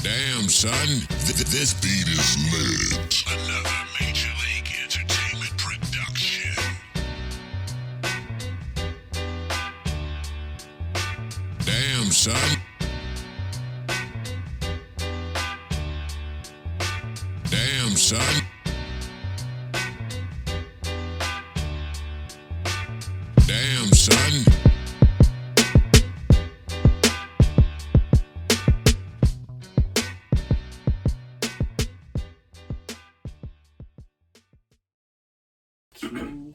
Damn, son, this beat is lit. Another Major League Entertainment production. Damn, son. Damn, son. Damn, son. Two,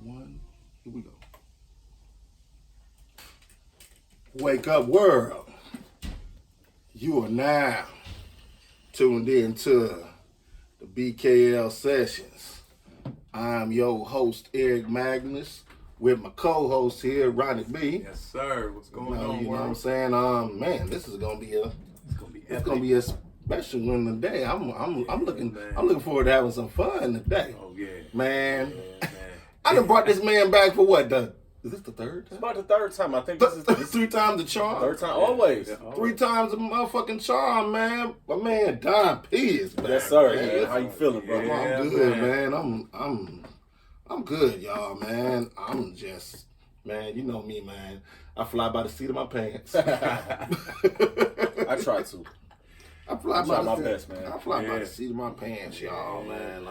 one, here we go. Wake up, world. You are now tuned in to the BKL Sessions. I'm your host, Eric Magnus, with my co-host here, Ronnie B. Yes, sir. What's going on, You know what I'm world? saying? Man, this is gonna be It's gonna be a special one today. I'm looking man. forward to having some fun today. Oh yeah, Man, man. I done brought this man back for what? Is this the third time? About the third time. I think this is the Three times the charm. third time. Always. Yeah, oh, Three times the motherfucking charm, man. My man Don P is back. Yes, sir. man. Man. How you feeling, bro? Yeah. I'm good, man. I'm good, y'all, man. I'm just, man. You know me, man. I fly by the seat of my pants. I try to. I fly I by try the my seat- best, man. I fly by Yeah. the seat of my pants, y'all, man.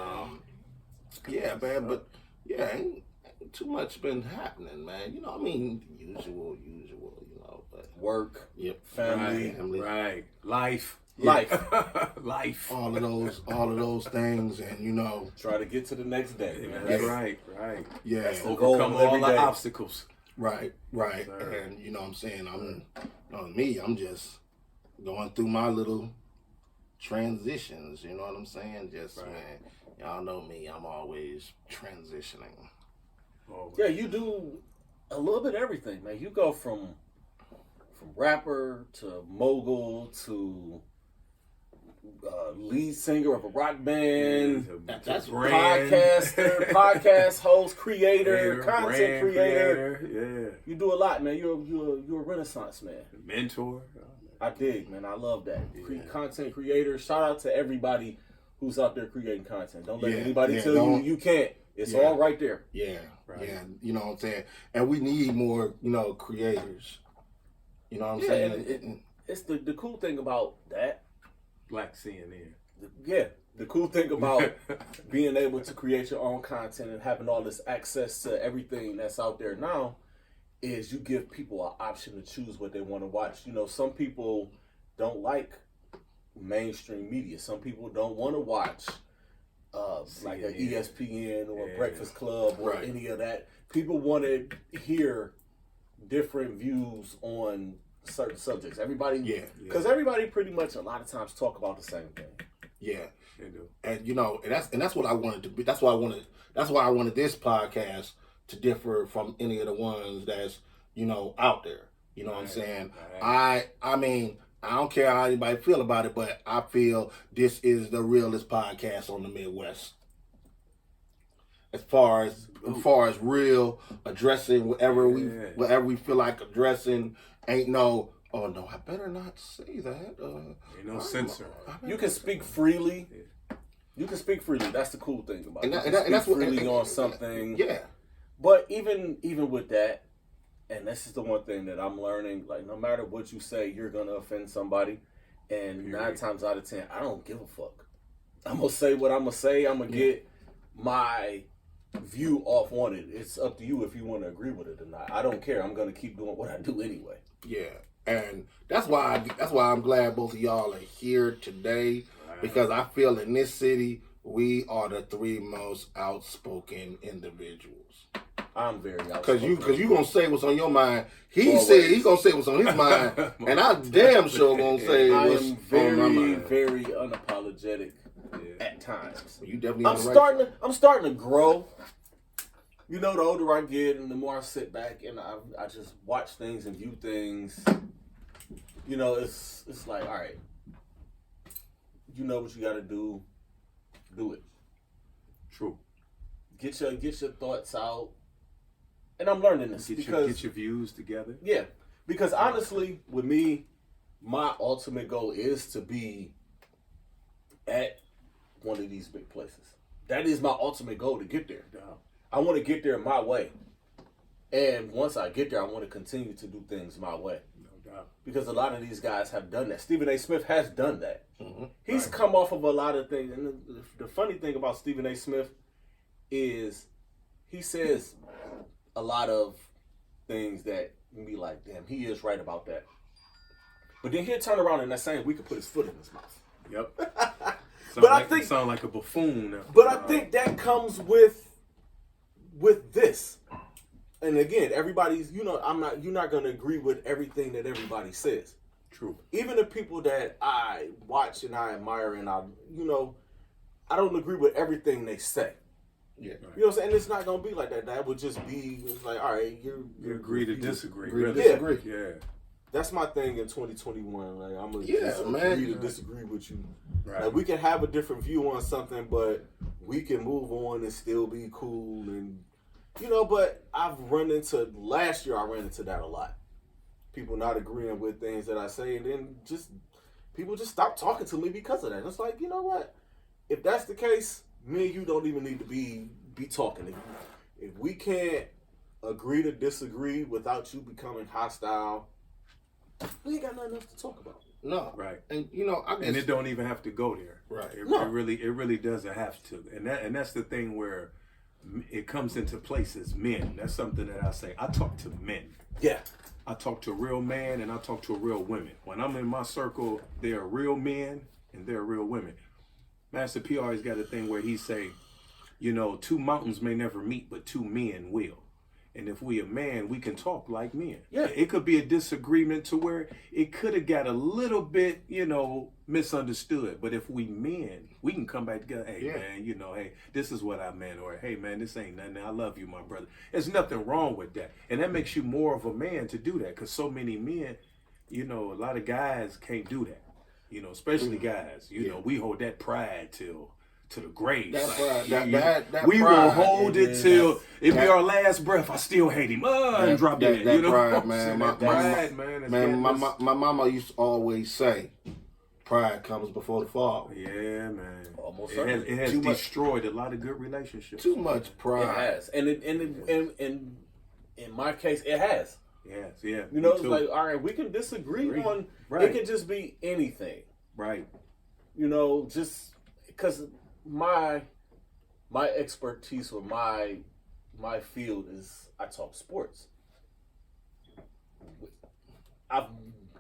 Yeah, man. But yeah, ain't too much been happening, man. You know, I mean, usual, you know. But Work, yep, family, right. Life. life. Life. all of those things, and you know, Try to get to the next day, man. That's Yeah. right. yeah, That's the goal. Overcome all every the day. obstacles. right, Sir. and you know what I'm saying, I'm just going through my little transitions. You know what I'm saying? Just Right. man, y'all know me. I'm always transitioning. Oh, Yeah, you do a little bit of everything, man. You go from rapper to mogul to lead singer of a rock band, That's podcaster, podcast host, creator, content creator. Yeah. You do a lot, man. You're a renaissance man. Mentor. I dig, man. I love that. Yeah. Content creator. Shout out to everybody who's out there creating content. Don't let Yeah, anybody yeah, tell you don't- you can't. It's Yeah. all right there. Yeah, Right. yeah, you know what I'm saying, and we need more, you know, creators. You know what I'm Yeah, saying? and it's the cool thing about that. Black CNN. The cool thing about being able to create your own content and having all this access to everything that's out there now is you give people an option to choose what they want to watch. You know, some people don't like mainstream media. Some people don't want to watch like a CNN. ESPN or Yeah. Breakfast Club or Right. any of that. People want to hear different views on certain subjects. Everybody, Yeah. because everybody pretty much a lot of times talk about the same thing. Yeah, They do. and you know, and that's what I wanted to be. That's why I wanted this podcast to differ from any of the ones that's, you know, out there. You know what I'm saying? Right. I mean, I don't care how anybody feel about it, but I feel this is the realest podcast on the Midwest. As far as real addressing whatever we feel like addressing, ain't no, oh no, I better not say that. Ain't no censor. You can speak freely. You can speak freely. That's the cool thing about it. And You that- can and that's speak what- freely and- on something. Yeah, But even with that, and this is the one thing that I'm learning, like no matter what you say, you're gonna offend somebody. And 9 times out of 10, I don't give a fuck. I'm gonna say what I'm gonna say. I'm gonna get my view off on it. It's up to you if you want to agree with it or not. I don't care. I'm gonna keep doing what I do anyway. yeah, and that's why I'm glad both of y'all are here today, because I feel in this city we are the three most outspoken individuals. I'm very Cause outspoken. you gonna say what's on your mind. He Always. said he gonna say what's on his mind, and I damn sure gonna say I what's am on my very, mind. very unapologetic at times. You definitely I'm on the right starting track. to I'm starting to grow. You know, the older I get and the more I sit back and I just watch things and view things, you know, it's like, all right, you know what you gotta do it. True. Get your thoughts out. And I'm learning this Get because your views together. yeah, because honestly, with me, my ultimate goal is to be at one of these big places. That is my ultimate goal, to get there. I want to get there my way. And once I get there, I want to continue to do things my way. No doubt. Because a lot of these guys have done that. Stephen A. Smith has done that. Mm-hmm. He's come off of a lot of things. And the funny thing about Stephen A. Smith is he says a lot of things that you be like, damn, he is right about that. But then he'll turn around in that same week and put his foot in his mouth. Yep. But I think sound like a buffoon. But I think that comes with this. And again, everybody's, you're not gonna agree with everything that everybody says. True. Even the people that I watch and I admire and I don't agree with everything they say. Yeah. You know what I'm saying? And it's not gonna be like that. That would just be like, all right, you agree to disagree. Agree to really. disagree. Yeah. That's my thing in 2021. Like, I'm gonna Yeah, just man. agree to disagree with you. Right. Like, we can have a different view on something, but we can move on and still be cool. And but last year I ran into that a lot. People not agreeing with things that I say, and then people just stop talking to me because of that. And it's like, you know what? If that's the case, me and you don't even need to be talking. If we can't agree to disagree without you becoming hostile, we ain't got nothing else to talk about. No. Right. And I guess And it don't even have to go there. Right. It No. really doesn't have to. And that's the thing where it comes into place as men. That's something that I say. I talk to men. Yeah. I talk to a real man and I talk to a real women. When I'm in my circle, there are real men and there are real women. Master P always got a thing where he say, two mountains may never meet, but two men will. And if we a man, we can talk like men. Yeah. It could be a disagreement to where it could have got a little bit, misunderstood. But if we men, we can come back together. Hey, Yeah. man, hey, this is what I meant. Or, hey, man, this ain't nothing. I love you, my brother. There's nothing wrong with that. And that makes you more of a man to do that. Because so many men, a lot of guys can't do that. Especially guys. We hold that pride to the grave. That Like, pride, that we will pride, hold it till it be our last breath. I still hate him. And drop that. That pride, man. That pride, man. Man, my mama used to always say, pride comes before the fall. Yeah, man. Almost It has Too much- destroyed a lot of good relationships. Too much It pride. has. And in my case, it has. Yes, yeah. You know, me it's too. like, all right, we can disagree on, Right. it can just be anything. Right. Just because my expertise or my field is I talk sports. I've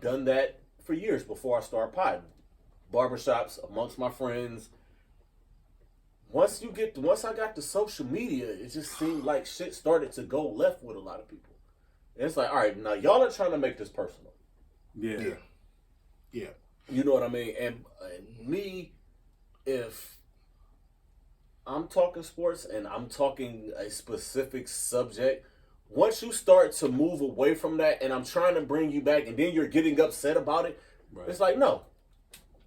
done that for years before I started potting. Barbershops amongst my friends. Once I got to social media, it just seemed like shit started to go left with a lot of people. And it's like, all right, now y'all are trying to make this personal. Yeah. Yeah. Yeah. You know what I mean? And me, if I'm talking sports and I'm talking a specific subject, once you start to move away from that and I'm trying to bring you back and then you're getting upset about it, Right. it's like, no.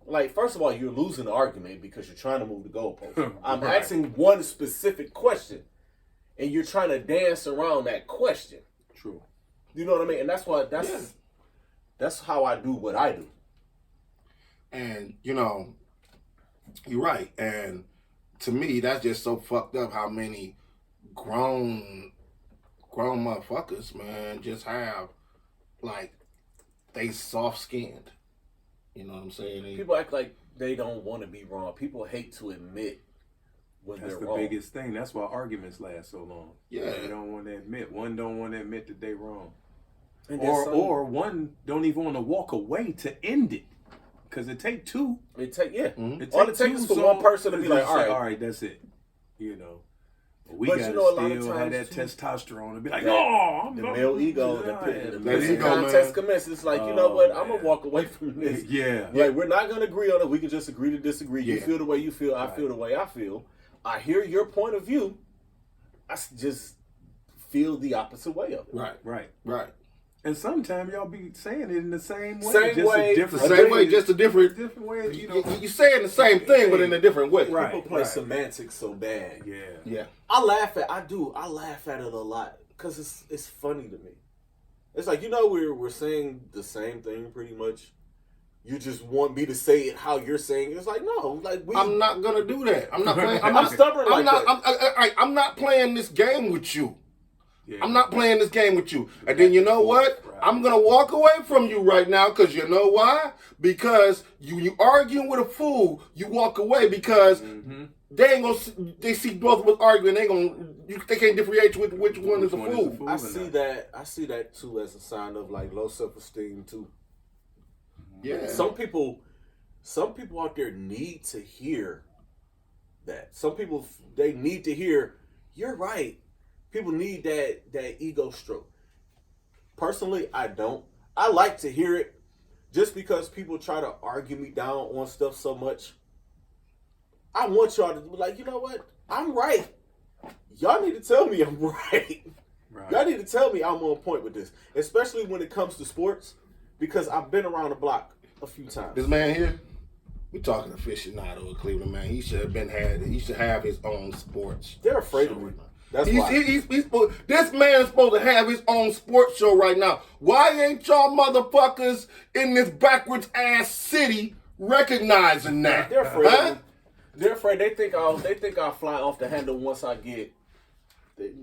Like, first of all, you're losing the argument because you're trying to move the goalpost. I'm Right. asking one specific question and you're trying to dance around that question. True. You know what I mean? And that's why that's how I do what I do. And, you're right. And to me, that's just so fucked up how many grown motherfuckers, man, just have, like, they soft-skinned. You know what I'm saying? People act like they don't want to be wrong. People hate to admit when That's they're the wrong. biggest thing. That's why arguments last so long. Yeah. They don't want to admit. One don't want to admit that they wrong. And then some- Or one don't even want to walk away to end it. Because it take two. it take Mm-hmm. all it takes is for one person to be like, all right, that's it. We But gotta a lot of still have that times, too, testosterone and be like, that- no, I'm the not- male ego, the male pissing ego, contest man. commences. It's like, you know what? I'm man. gonna walk away from this. Yeah. Like, we're not gonna agree on it. We can just agree to disagree. You Yeah. feel the way you feel. I feel the way I feel. I hear your point of view. Just feel the opposite way of it. Right. Right. Right. And sometimes y'all be saying it in the same way. Same just way. A different Same way, just a different way, You're saying the same thing, but in a different way. Right. People play semantics so bad. Yeah. Yeah. I laugh at it a lot because it's funny to me. It's like, we're saying the same thing pretty much, You just want me to say it how you're saying it. It's like, no, like I'm not gonna do that. I'm not playing. I'm stubborn like that. I'm not playing this game with you. Yeah. I'm not playing this game with you. And then you know what? Right. I'm gonna walk away from you right now because you know why? Because you arguing with a fool. You walk away because they ain't gonna. They see both of us arguing. They can't differentiate which one is a fool. I see that too as a sign of like low self-esteem too. Yeah. Some people out there need to hear that. Some people, they need to hear, you're right. People need that ego stroke. Personally, I don't. I like to hear it just because people try to argue me down on stuff so much. I want y'all to be like, you know what? I'm right. Y'all need to tell me I'm right. Y'all need to tell me I'm on point with this, especially when it comes to sports, because I've been around the block a few times. This man here, we talking aficionado of Cleveland, man. He should have his own sports. They're afraid of me. That's why. This man is supposed to have his own sports show right now. Why ain't y'all motherfuckers in this backwards ass city recognizing that? They're afraid of me. They're afraid. They think I'll fly off the handle once I get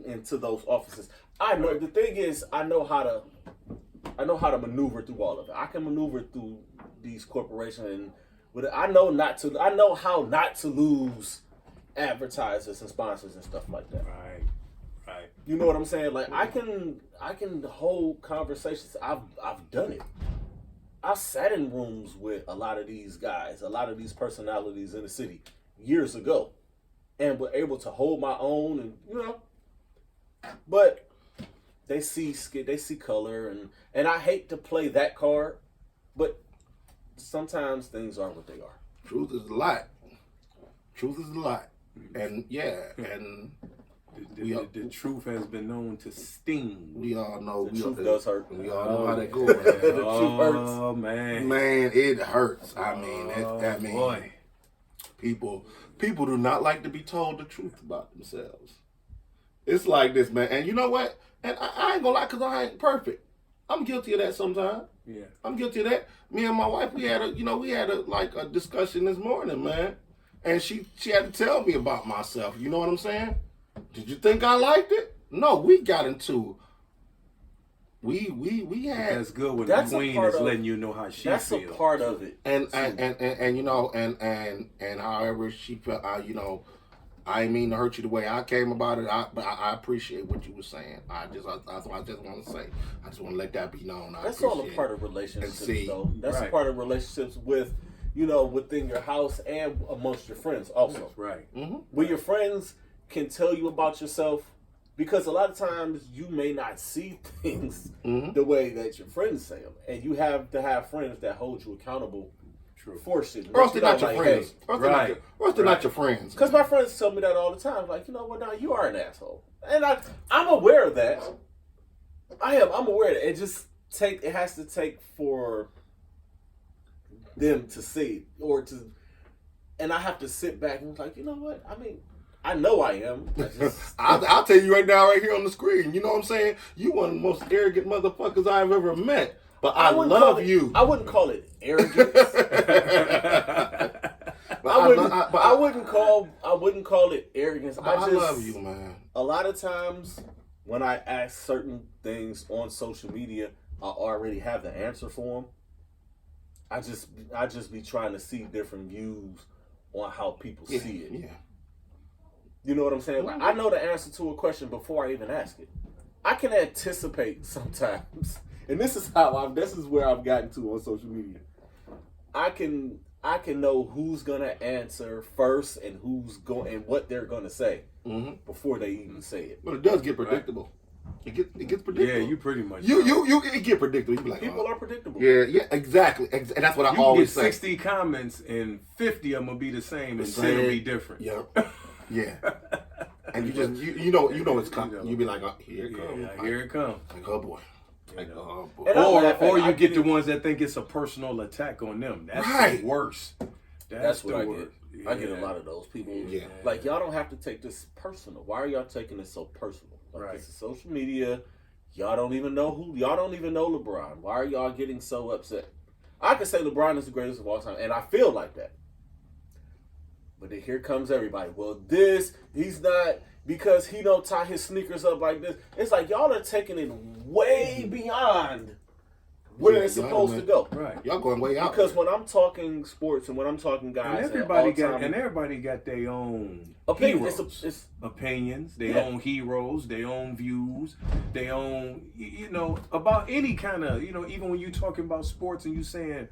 into those offices. I know. The thing is, I know how to maneuver through all of it. I can maneuver through these corporations, and I know how not to lose advertisers and sponsors and stuff like that. Right. You know what I'm saying? Like I can hold conversations. I've done it. I sat in rooms with a lot of these guys, a lot of these personalities in the city years ago, and were able to hold my own, and but they see color, and I hate to play that card, but sometimes things are what they are. Truth is a lot. And and the truth has been known to sting. we all know The truth does hurt. We all know how that goes. The truth hurts. Oh man, it hurts. I mean, boy. people do not like to be told the truth about themselves. It's like this, man. And you know what? And I ain't gonna lie, because I ain't perfect. I'm guilty of that sometimes. Yeah, I'm guilty of that. Me and my wife, we had a discussion this morning, man. And she had to tell me about myself. You know what I'm saying? Did you think I liked it? No, we got into. We had. that's good when That's the a queen part is of- letting you know how she That's feels. a part of it. And you know and however she felt, I didn't mean to hurt you the way I came about it. But I appreciate what you were saying. I just want to say. I just want to let that be known. That's all a part of relationships, see. though. That's a Right. part of relationships with, within your house and amongst your friends also. Right. Where your friends can tell you about yourself, because a lot of times you may not see things the way that your friends say them, and you have to have friends that hold you accountable for shit. Or else they're not your friends. Or else they're not your friends. Because my friends tell me that all the time. Like, you know what? Now you are an asshole, and I'm aware of that. I'm aware of that. It has to take for them to see it, and I have to sit back and be like, you know what? I mean, I know I am. I'll tell you right now, right here on the screen. You know what I'm saying? You one of the most arrogant motherfuckers I've ever met. But I love you. I wouldn't call it arrogance. I wouldn't call it arrogance. I love you, man. A lot of times when I ask certain things on social media, I already have the answer for them. I just be trying to see different views on how people see it. Yeah. You know what I'm saying? Like, I know the answer to a question before I even ask it. I can anticipate sometimes, and this is where I've gotten to on social media. I can know who's gonna answer first and and what they're gonna say before they even say it. But it does get predictable. Right. It gets predictable. Yeah, you pretty much. It get predictable. You be like, People are predictable. Yeah, exactly. And that's what I You always get say. 60 comments and 50 of them will be the same and 10 will be different. Yeah. And you just you know it's coming. You be like, oh, here it comes. Yeah, here it comes. Like, oh boy. Like, oh boy. And Or you get the ones that think it's a personal attack on them. That's Right. the worst. That's what the I worst. get. I get a lot of those people. Yeah. Like, y'all don't have to take this personal. Why are y'all taking this so personal? Like, Right. This is social media. Y'all don't even know LeBron. Why are y'all getting so upset? I can say LeBron is the greatest of all time, and I feel like that. But then here comes everybody. Well, he's not, because he don't tie his sneakers up like this. It's like y'all are taking it way beyond where it's supposed to go. Right. Y'all going way out. Because when I'm talking sports and when I'm talking guys, And everybody got their own opinions. heroes. Opinions, their Yeah. own heroes, their own views, their own, about any kind of, even when you talking about sports and you saying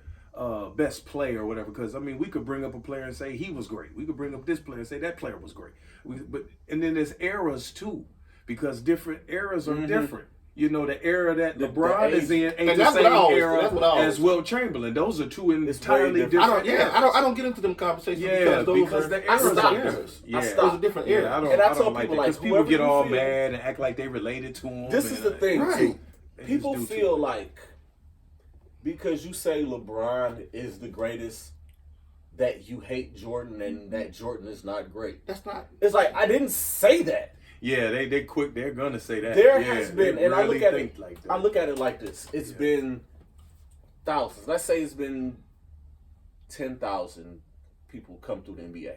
best player or whatever, because I mean we could bring up a player and say he was great. We could bring up this player and say that player was great. And then there's eras too, because different eras are different. The era that LeBron is in ain't the same era as Will Chamberlain. Those are two entirely different. I don't get into them conversations because the eras are eras. different. Yeah, those are different eras. And I tell people, because people get all mad and act like they related to him. This is the thing too. People just do feel too. like because you say LeBron is the greatest, that you hate Jordan and that Jordan is not great. That's not. It's like I didn't say that. Yeah, they quick. They're gonna say that. There has been, they and I really look at think it. like that. I look at it like this. It's been thousands. Let's say it's been 10,000 people come through the NBA,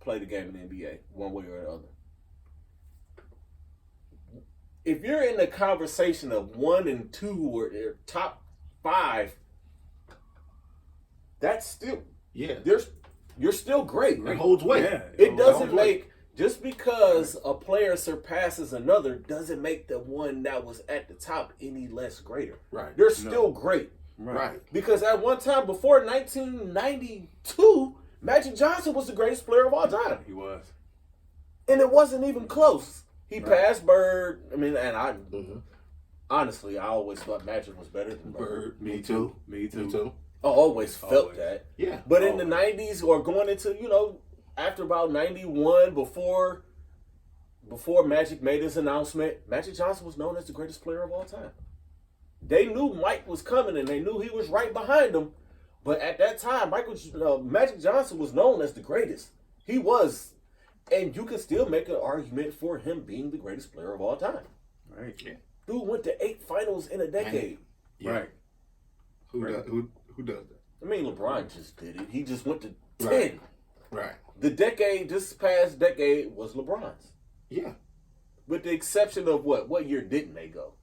play the game in the NBA, one way or another. If you're in the conversation of 1 and 2 or their top 5, that's still you're still great. It holds weight. Yeah, It doesn't holds weight. make, just because a player surpasses another doesn't make the one that was at the top any less greater. Right. They're still great. Right. Because at one time before 1992, Magic Johnson was the greatest player of all time. He was. And it wasn't even close. He passed Bird. I mean, and I honestly, I always thought Magic was better than Bird. Me too. Me too. I always felt Always. that. Yeah. But in the 90s or going into, after about 91, before Magic made his announcement, Magic Johnson was known as the greatest player of all time. They knew Mike was coming and they knew he was right behind him. But at that time, Magic Johnson was known as the greatest. He was. And you can still make an argument for him being the greatest player of all time. Right. Yeah. Dude went to 8 finals in a decade. Yeah. Right. Who does that? I mean, LeBron just did it. He just went to 10. Right. Right. This past decade was LeBron's. Yeah. With the exception of what year didn't they go?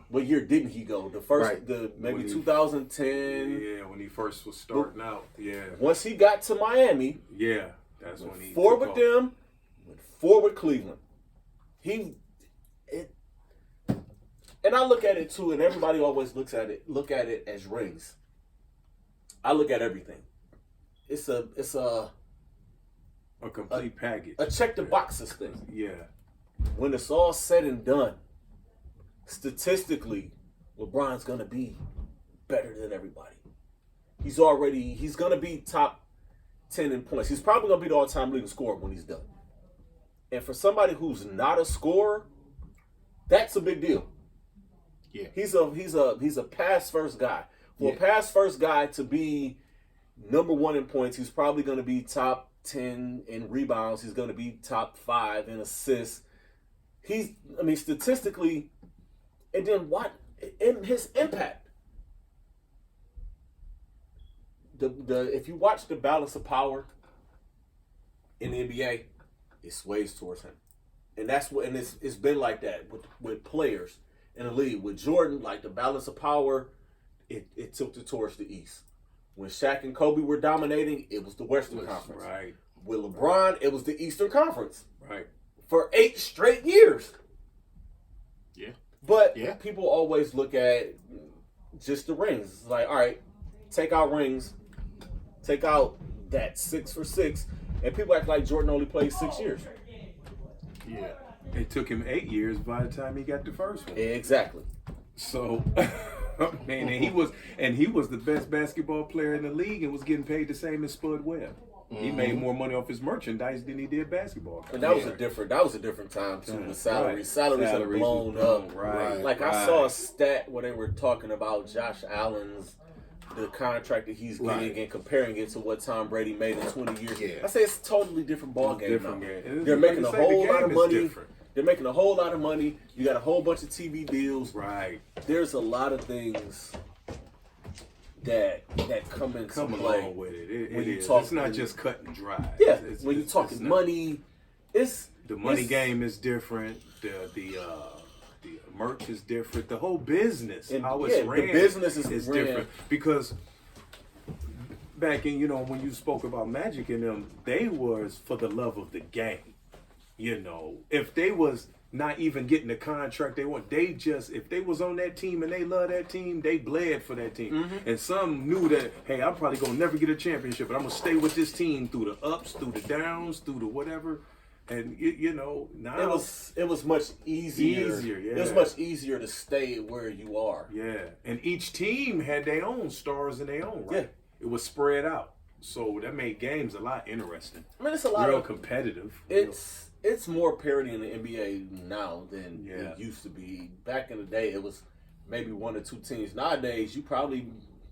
What year didn't he go? The first, Right. maybe 2010. Yeah, when he first was starting out. Yeah. Once he got to Miami, Yeah. That's when he 4 took with off. them, went 4 with Cleveland. And I look at it too, and everybody always look at it as rings. I look at everything. It's a complete package. a check the boxes thing. Yeah. When it's all said and done, statistically, LeBron's gonna be better than everybody. He's gonna be top 10 in points. He's probably gonna be the all-time leading scorer when he's done. And for somebody who's not a scorer, that's a big deal. Yeah. He's a pass first guy. For a pass first guy to be number 1 in points, he's probably going to be top 10 in rebounds. He's going to be top 5 in assists. Statistically, and then what in his impact. If you watch the balance of power in the NBA, it sways towards him, and it's been like that with players in the league. With Jordan, like the balance of power, it tilted towards the East. When Shaq and Kobe were dominating, it was the Western Conference. Right. With LeBron, it was the Eastern Conference Right. for 8 straight years. Yeah. But Yeah. people always look at just the rings. It's like, all right, take out rings, take out that 6 for 6, and people act like Jordan only played 6 years. Yeah. It took him 8 years by the time he got the first one. Exactly. So, man, and he was the best basketball player in the league and was getting paid the same as Spud Webb. He made more money off his merchandise than he did basketball. And that was a different time too. The salaries, Right. salaries have Salaries blown was up. blown, right, Like I right. saw a stat where they were talking about Josh Allen's the contract that he's getting Right. and comparing it to what Tom Brady made in 20 years. Yeah. I say it's a totally different ball game different now. game. They're Like making you a say, the whole lot game of is money. different. They're making a whole lot of money. You got a whole bunch of TV deals. Right. There's a lot of things that come into Come play. along with it. when It you is. talk- It's not just cut and dry. Yeah, It's- when you're it's talking not. money, it's The money it's- game is different. The merch is different. The whole business, And, how it's yeah, the ran, business is ran. different. Because back in, when you spoke about Magic and them, they was for the love of the game. If they was not even getting the contract if they was on that team and they love that team, they bled for that team. Mm-hmm. And some knew that, hey, I'm probably gonna never get a championship, but I'm gonna stay with this team through the ups, through the downs, through the whatever. And now it was much easier. Yeah. It was much easier to stay where you are. Yeah, and each team had their own stars in their own right. Yeah. It was spread out, so that made games a lot interesting. I mean, it's a lot Real of competitive. It's more parity in the NBA now than Yeah. it used to be. Back in the day, it was maybe one or two teams. Nowadays, you probably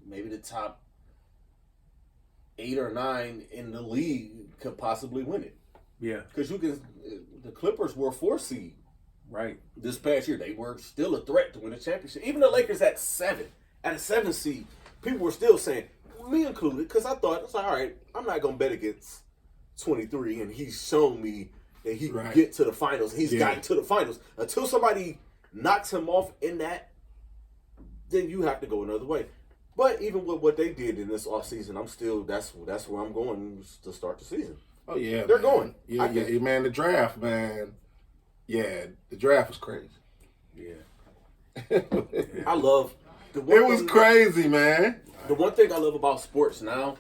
maybe the top 8 or 9 in the league could possibly win it. Yeah, Because the Clippers were a 4 seed right. this past year. They were still a threat to win a championship. Even the Lakers at a 7 seed, people were still saying, me included, because I thought, it's like, all right, I'm not going to bet against 23, and he's shown me that he can Right. get to the finals. He's Yeah. gotten to the finals. Until somebody knocks him off in that, then you have to go another way. But even with what they did in this offseason, I'm still, that's where I'm going to start the season. Oh yeah, They're man. going. Yeah, I think. yeah, man. The draft, man. Yeah, the draft was crazy. Yeah, I love the one It was thing- crazy, man. The one thing I love about sports now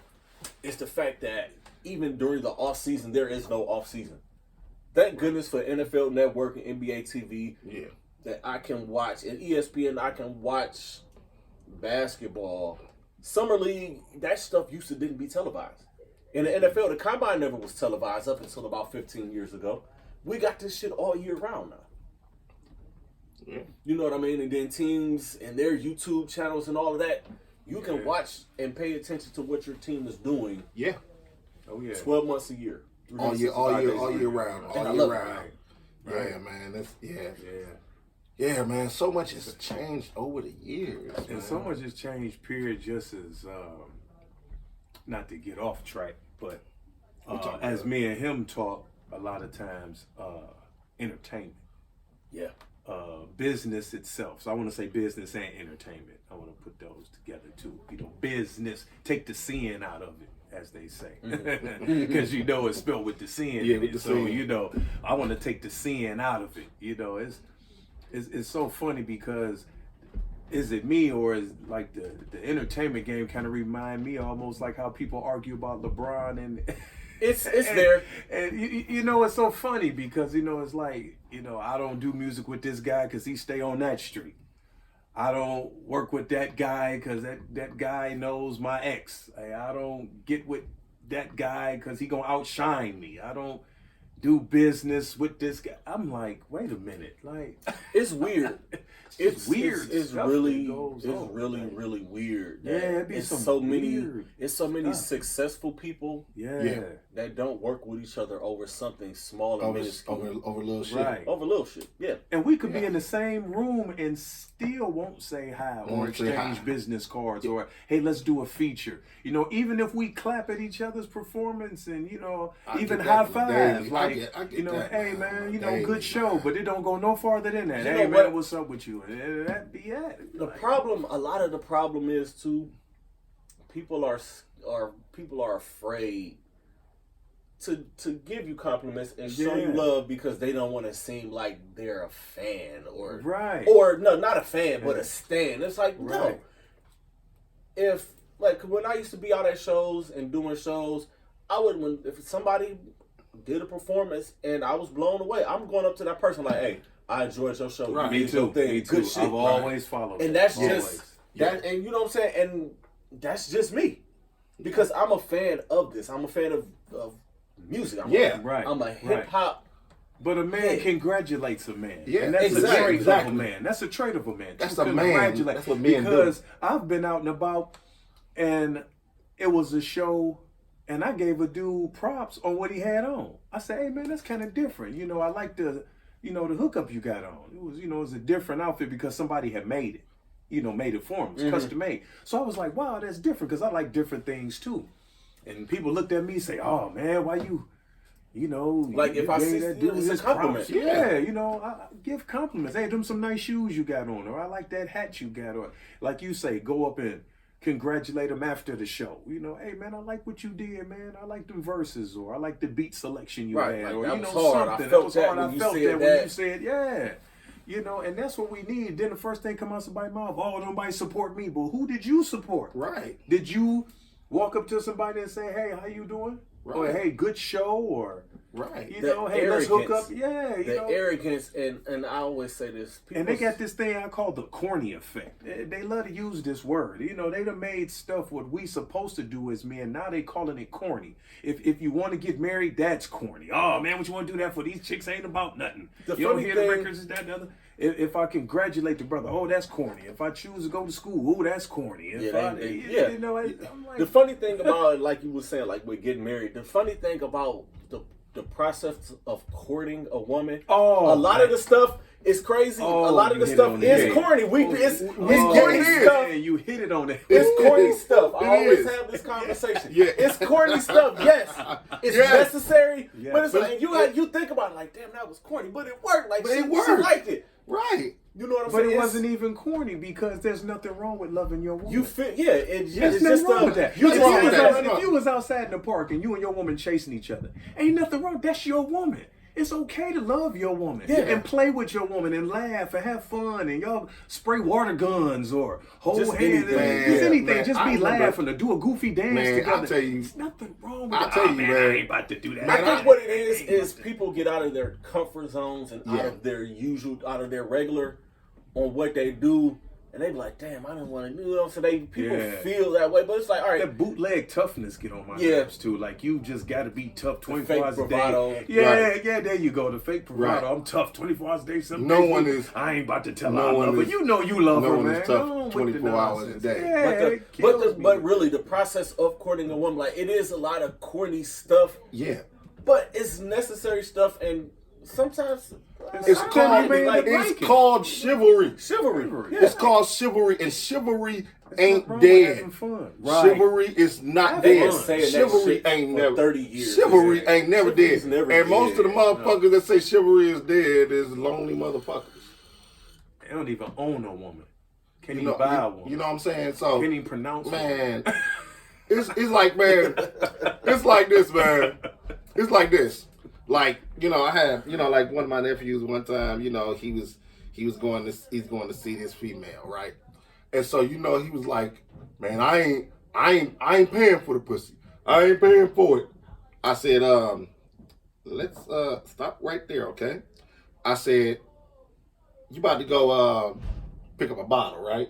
is the fact that even during the off season, there is no off season. Thank goodness for NFL Network and NBA TV Yeah, that I can watch, and ESPN I can watch basketball, summer league. That stuff didn't be televised. In the NFL, the combine never was televised up until about 15 years ago. We got this shit all year round now. yeah. You know what I mean? And then teams and their YouTube channels and all of that, you Yeah. can watch and pay attention to what your team is doing Yeah. oh yeah. 12 months a year. All year 365 days a round, And I all year love it. round. Right. Yeah, man. That's Yeah, yeah, man. So much has changed over the years, man. and so much has changed. Period. Just as not to get off track, but as me and him talk a lot of times, entertainment. Yeah. Business itself. So I want to say business and entertainment. I want to put those together too. Business, take the sin out of it, as they say, because it's spelled with the sin. Yeah, in with it. the So sin. I want to take the sin out of it. It's so funny because is it me or is like the entertainment game kind of remind me almost like how people argue about LeBron and. It's there. And it's so funny because it's like I don't do music with this guy because he stay on that street. I don't work with that guy because that guy knows my ex. I don't get with that guy because he gonna outshine me. I don't do business with this guy. I'm like, wait a minute, like It's weird. It's weird It's stuff really, that goes it's on, really, man. really weird. Yeah, that it'd be it's some so many. weird It's so many stuff. successful people yeah. that don't work with each other over something small and over minuscule. over little shit. Right. Over little shit. Yeah. And we could be Yeah. in the same room and still won't say hi or Won't say exchange hi. business cards or, hey, let's do a feature. Even if we clap at each other's performance and, I even get high that fives, daily. like, I get that, hey, man. man, Daily, good show, man. but it don't go no farther than that. You Hey, know man, what? what's up with you? And that be it. A lot of the problem is too, people are afraid to give you compliments and show you Yeah. love because they don't want to seem like they're a fan or Right. not a fan but Yeah. a stan. It's like no. Right. If like when I used to be out at shows and doing shows, if somebody did a performance and I was blown away, I'm going up to that person like, hey, I enjoyed your show. Right. You Me did your too. thing. Me Good too. shit. I've always followed. And that. that's Always. just that, and you know what I'm saying. And that's just me, because I'm a fan of this. I'm a fan of music. Yeah. Right. I'm a Right. hip hop. But a man Yeah. congratulates a man. Yeah, And that's exactly, a trait exactly. of a man. That's a trait of a man. That's To a man. congratulate. That's what men do. Because I've been out and about and it was a show and I gave a dude props on what he had on. I said, hey man, that's kind of different. I like the hookup you got on. It was, it was a different outfit because somebody had made it. made it for him. It's Mm-hmm. custom made. So I was like, wow, that's different because I like different things too. And people looked at me and say, oh man, why you Like, if I gave see- that dude it's a his compliment. props. Yeah, I give compliments. Hey, them some nice shoes you got on, or I like that hat you got on. Like you say, go up and congratulate them after the show. Hey man, I like what you did, man. I like them verses, or I like the beat selection you Right, had, like, or that was hard. I something. felt That was that hard. when I you felt said that when that. you said, yeah. And that's what we need. Then the first thing come out somebody's mouth, oh, nobody support me. But who did you support? Right. Did you walk up to somebody and say, hey, how you doing? Or Right. hey, good show, or Right. hey, let's hook up. Yeah, The arrogance, and I always say this. and they got this thing I call the corny effect. They love to use this word. They done made stuff what we supposed to do as men. Now they calling it corny. If you want to get married, that's corny. Oh man, what you want to do that for? These chicks ain't about nothing. The You don't funny hear thing- the records, is that the other. If I congratulate the brother, oh that's corny. If I choose to go to school, oh that's corny. If I'm like, The funny thing about it, like you were saying, like we're getting married. The funny thing about the process of courting a woman, Oh, a lot of the stuff is crazy. Oh, a lot of you the hit stuff on the is head. corny. It's oh, corny it stuff. man, you hit it on the head. It's corny stuff. I It always is. have this conversation. Yeah. It's corny stuff. Yes, it's Yes. necessary. Yes. But it's like you think about it like, damn, that was corny, but it worked. Like But she, it she worked. liked it. Right. You know what I'm But saying? it It's- wasn't even corny because there's nothing wrong with loving your woman. You feel? Yeah, it's There's it's nothing just wrong with that. You Nothing If wrong you with was that. out- if you was outside in the park and you and your woman chasing each other, ain't nothing wrong. That's your woman. It's okay to love your woman and play with your woman and laugh and have fun and y'all spray water guns or hold Just hands. anything. Just Yeah, anything. man, Just I be remember- laughing or do a goofy dance Man, together. I'll tell you- There's nothing wrong with I'll that. tell Oh, you, man, man. I ain't about to do that. I Man, think what it is people get out of their comfort zones and out Yeah. of their usual, out of their regular on what they do, and they be like, damn, I didn't want to do it. So people Yeah. feel that way, but it's like, all right, That bootleg toughness get on my Yeah. nerves too. Like you just got to be tough 24 fake hours a bravado. day. Yeah, Right. yeah, there you go. The fake bravado. Right. I'm tough 24 hours a day. Some No days one we- is- I ain't about to tell no her I one love her. is- You know you love no her, one is man. tough Go on with 24 the hours a nonsense. day. Yeah, it kills me. but really, the process of courting a woman, like it is a lot of corny stuff, Yeah. but it's necessary stuff, and sometimes It's I called don't like it's called chivalry. chivalry. Yeah. It's called chivalry, and chivalry There's ain't nothing wrong with dead. having fun. Chivalry is not They've dead. been saying that Chivalry shit ain't for never 30 years. Chivalry Yeah. ain't never Chivalry's dead. never and most of the dead. motherfuckers that say chivalry is dead is lonely motherfuckers. They don't even own a woman. Can't You know, even buy a woman. you know what I'm saying? So Can't even pronounce man, it's like man, it's like this, man. It's like this. Like, I had, like one of my nephews one time, he's going to see this female, right? And so, he was like, man, I ain't paying for the pussy. I ain't paying for it. I said, let's stop right there, okay? I said, you about to go pick up a bottle, right?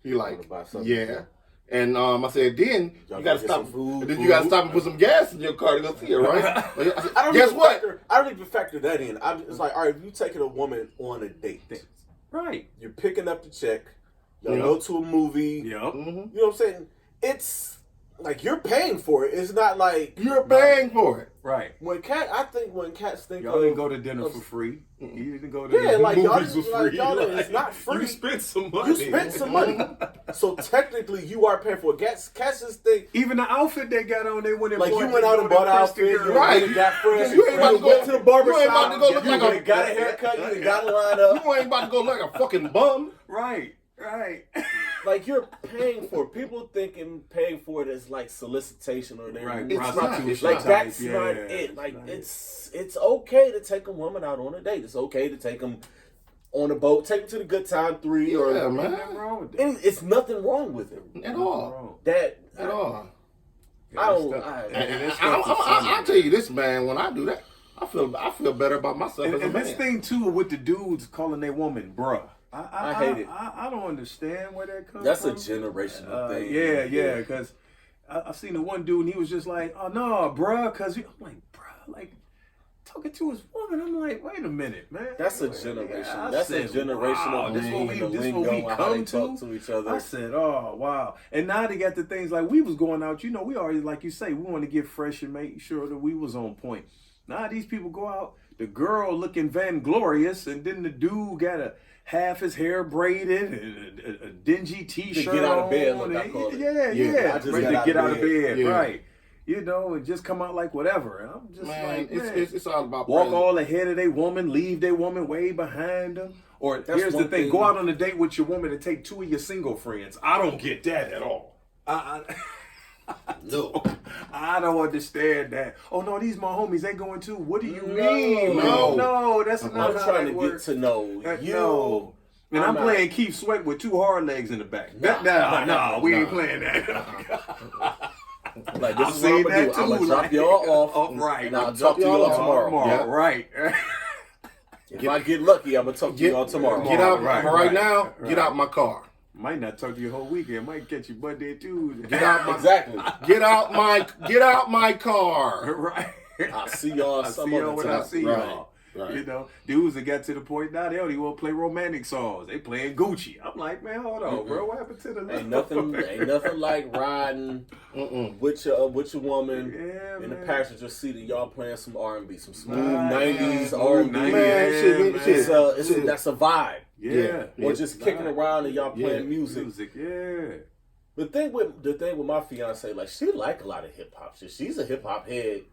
He like, Wanna buy something? yeah. And I said, then Y'all you gotta gotta get stop. some food, Then you gotta food. stop and put some gas in your car to go see her, right? I said, I don't guess even what? I don't even factor that in. It's like, all right, if you taking a woman on a date, Right. you're picking up the check, y'all Yeah. go to a movie. Yep. Mhm. You know what I'm saying? It's like you're paying for it. It's not like You're paying for it. Right. when cats think Y'all of, didn't go to dinner for free. You didn't go to Yeah, like y'all movies just, for like, free. y'all didn't- it's not free. You spent some money. you spent some money. So technically, you are paying for it. Cats just think Even the outfit they got on, they went and like bought. you went out and bought an outfit. You Right. went and got fresh. You ain't about to go went to the barber you ain't about shop. to go look you like went a- and got a haircut. You done got a line up. You ain't about to go like a fucking bum. Right. Right. Like you're paying for it. People thinking paying for it is like solicitation or they're Right. It's not. Prostitution like It's type, that's yeah. not it. Like Right. it's okay to take a woman out on a date. It's okay to take them on a boat, take them to the good time 3 Yeah, or Nothing man. wrong with that. and it's nothing wrong with it. At all. Wrong. That At all. I don't. Stuff- I- and that stuff is I'll funny. tell you this, man. When I do that, I feel better about myself And, as a and man. this thing too with the dudes calling their woman bruh. I hate it. I don't understand where that comes That's a from. generational thing. Yeah, because I seen the one dude and he was just like, oh no, bruh, because I'm like, bruh, like talking to his woman. I'm like, wait a minute, man. That's a Wait, generation. I That's a said, generational wow, this thing what in we the this lingo what we and how come they talk to each other. I said, oh wow. And now they got the things like we was going out, we already, like you say, we want to get fresh and make sure that we was on point. Nah, these people go out, the girl looking vainglorious, and then the dude got a half his hair braided, and a dingy t-shirt get out of bed, on. look, I call it. Yeah. I just Ready got to out get of out of bed. bed, Yeah. right. You know, and just come out like whatever. And I'm just Man, like, man. it's all about Walk presence. all ahead of their woman, leave their woman way behind them. Or That's here's the one thing, thing- go out on a date with your woman and take 2 of your single friends. I don't get that at all. No. I don't understand that. Oh no, these my homies. They going too. What do you No. mean? No, that's not I'm how trying that to works. get to know you. No. And I'm not- playing Keith Sweat with 2 hard legs in the back. We ain't playing that. Like, this I've is what I'm seen gonna that do. I'm too, gonna drop like- y'all off, Right. and I'll I'll talk to y'all tomorrow. Yeah. Right. If I get lucky, I'm gonna talk to y'all tomorrow. Get out Right, now. right. Get out my car. Might not talk to you the whole weekend. Might catch you Monday, Tuesday. Get out my Exactly. Get out my car. Right. I'll see y'all I some see other y'all when I time. see Right. y'all. Right. You know, dudes that got to the point now they don't even want to play romantic songs. They playing Gucci. I'm like, man, hold on, bro. What happened to the Ain't nothing like riding with your woman Yeah, in the man. passenger seat and y'all playing some R&B, some smooth Right, '90s man. R&B. Man, shit, shit. That's a vibe. Yeah. Or just kicking around and y'all playing music. Yeah. The thing with my fiance, like, she like a lot of hip hop shit. She's a hip hop head.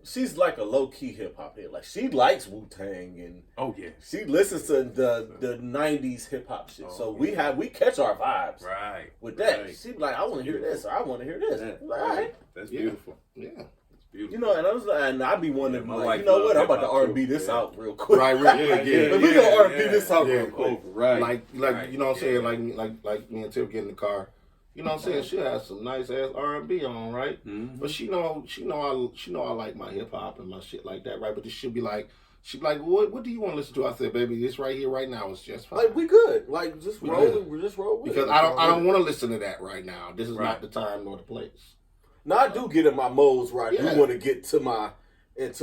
She's like a low key hip hop head. Like, she likes Wu-Tang and Oh yeah. she listens to the '90s hip hop shit. So we catch our vibes Right. with that. Right. She be like, I want to hear this, or I want to hear this. Yeah. I'm like, all right. That's Yeah. beautiful. Yeah. That's beautiful. You know, and I was like, and I be wondering, Yeah, my like, wife you know love what? I'm about to hip-hop R&B too. this Yeah. out real quick. Right, Yeah. But we gonna R&B this out Yeah. real quick. Right. Like Right. you know what I'm Yeah. saying? Like me and Tiff get in the car. You know what I'm saying? She has some nice ass R&B on, right? Mhm. But she know I like my hip hop and my shit like that, right? But she'll be like, what do you want to listen to? I said, baby, this right here, right now is just fine. Like, we good. Like, just We roll. good. We just roll with Because it. I don't want to listen to that right now. This is Right. not the time nor the place. Now I do get in my modes where I Yeah. do want to get into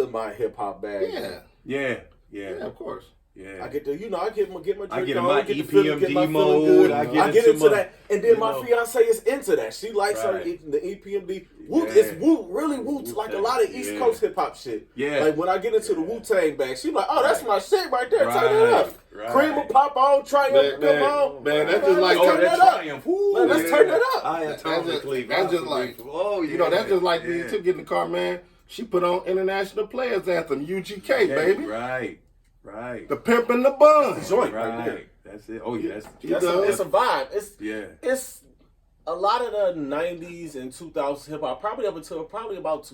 my hip hop bag. Yeah, Yeah. yeah, of course. Yeah. I get the, I get my drink I get in on, my get the feeling, get my EPMD feeling good. mode. I I get get into my- that, and then you my know. fiance is into that. She likes her Right. the EPMD. Wu, Yeah. It's Wu, really Wu, like a lot of East Yeah. Coast hip hop shit. Yeah. Like when I get into the Wu Tang bag, she like, oh, that's Right. my shit right there. Turn it Right. up. Right. Cream will pop on, Triumph come on. man, that's just like Oh, turn that that up. Triumph. Woo, Man, let's turn that up. I That's atomically. just like, oh yeah. you know, that's just like me Yeah. to get in the car, man. She put on International Players Anthem, UGK, baby. Right. Right. The Pimp and the Bun. Joint right there. Right. That's it. Oh yeah. It's a vibe. Yeah. It's a lot of the '90s and 2000s hip hop, probably up until about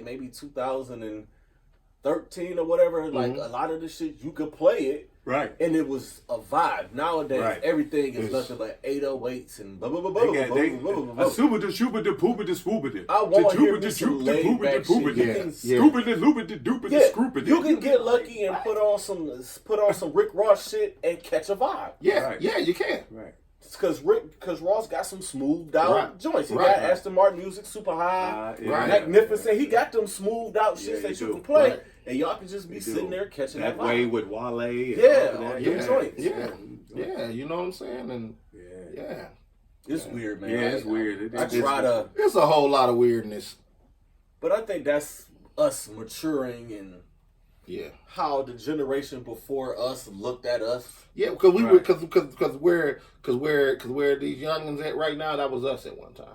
maybe 2013 or whatever. Like a lot of the shit you could play it, Right. and it was a vibe. Nowadays, Right. everything is It's- nothing but 808s and blah blah blah They blah got blah they blah blah a blah. super de super de pooper de spooper de. I want to hear me some laid back shit. Yeah, yeah. Scooper de looper de dooper de Yeah, scooper de. you can get lucky and put on some Rick Ross shit and catch a vibe. Yeah, Right. yeah, you can. Right. Because Ross got some smoothed out Right. joints. He Right. got Aston Martin music, super high, Yeah. magnificent. He got them smoothed out Yeah, shit that he you do. can play, Right. and y'all can just be He sitting do. there catching That that way vibe. with Wale. And Yeah, all of all that. them joints. Yeah, you know what I'm saying? And Yeah. yeah, It's weird, man. Yeah, it's weird. I try to, it's a whole lot of weirdness. but I think that's us maturing and Yeah, how the generation before us looked at us. yeah, because we were Right. because where these youngins at right now, that was us at one time.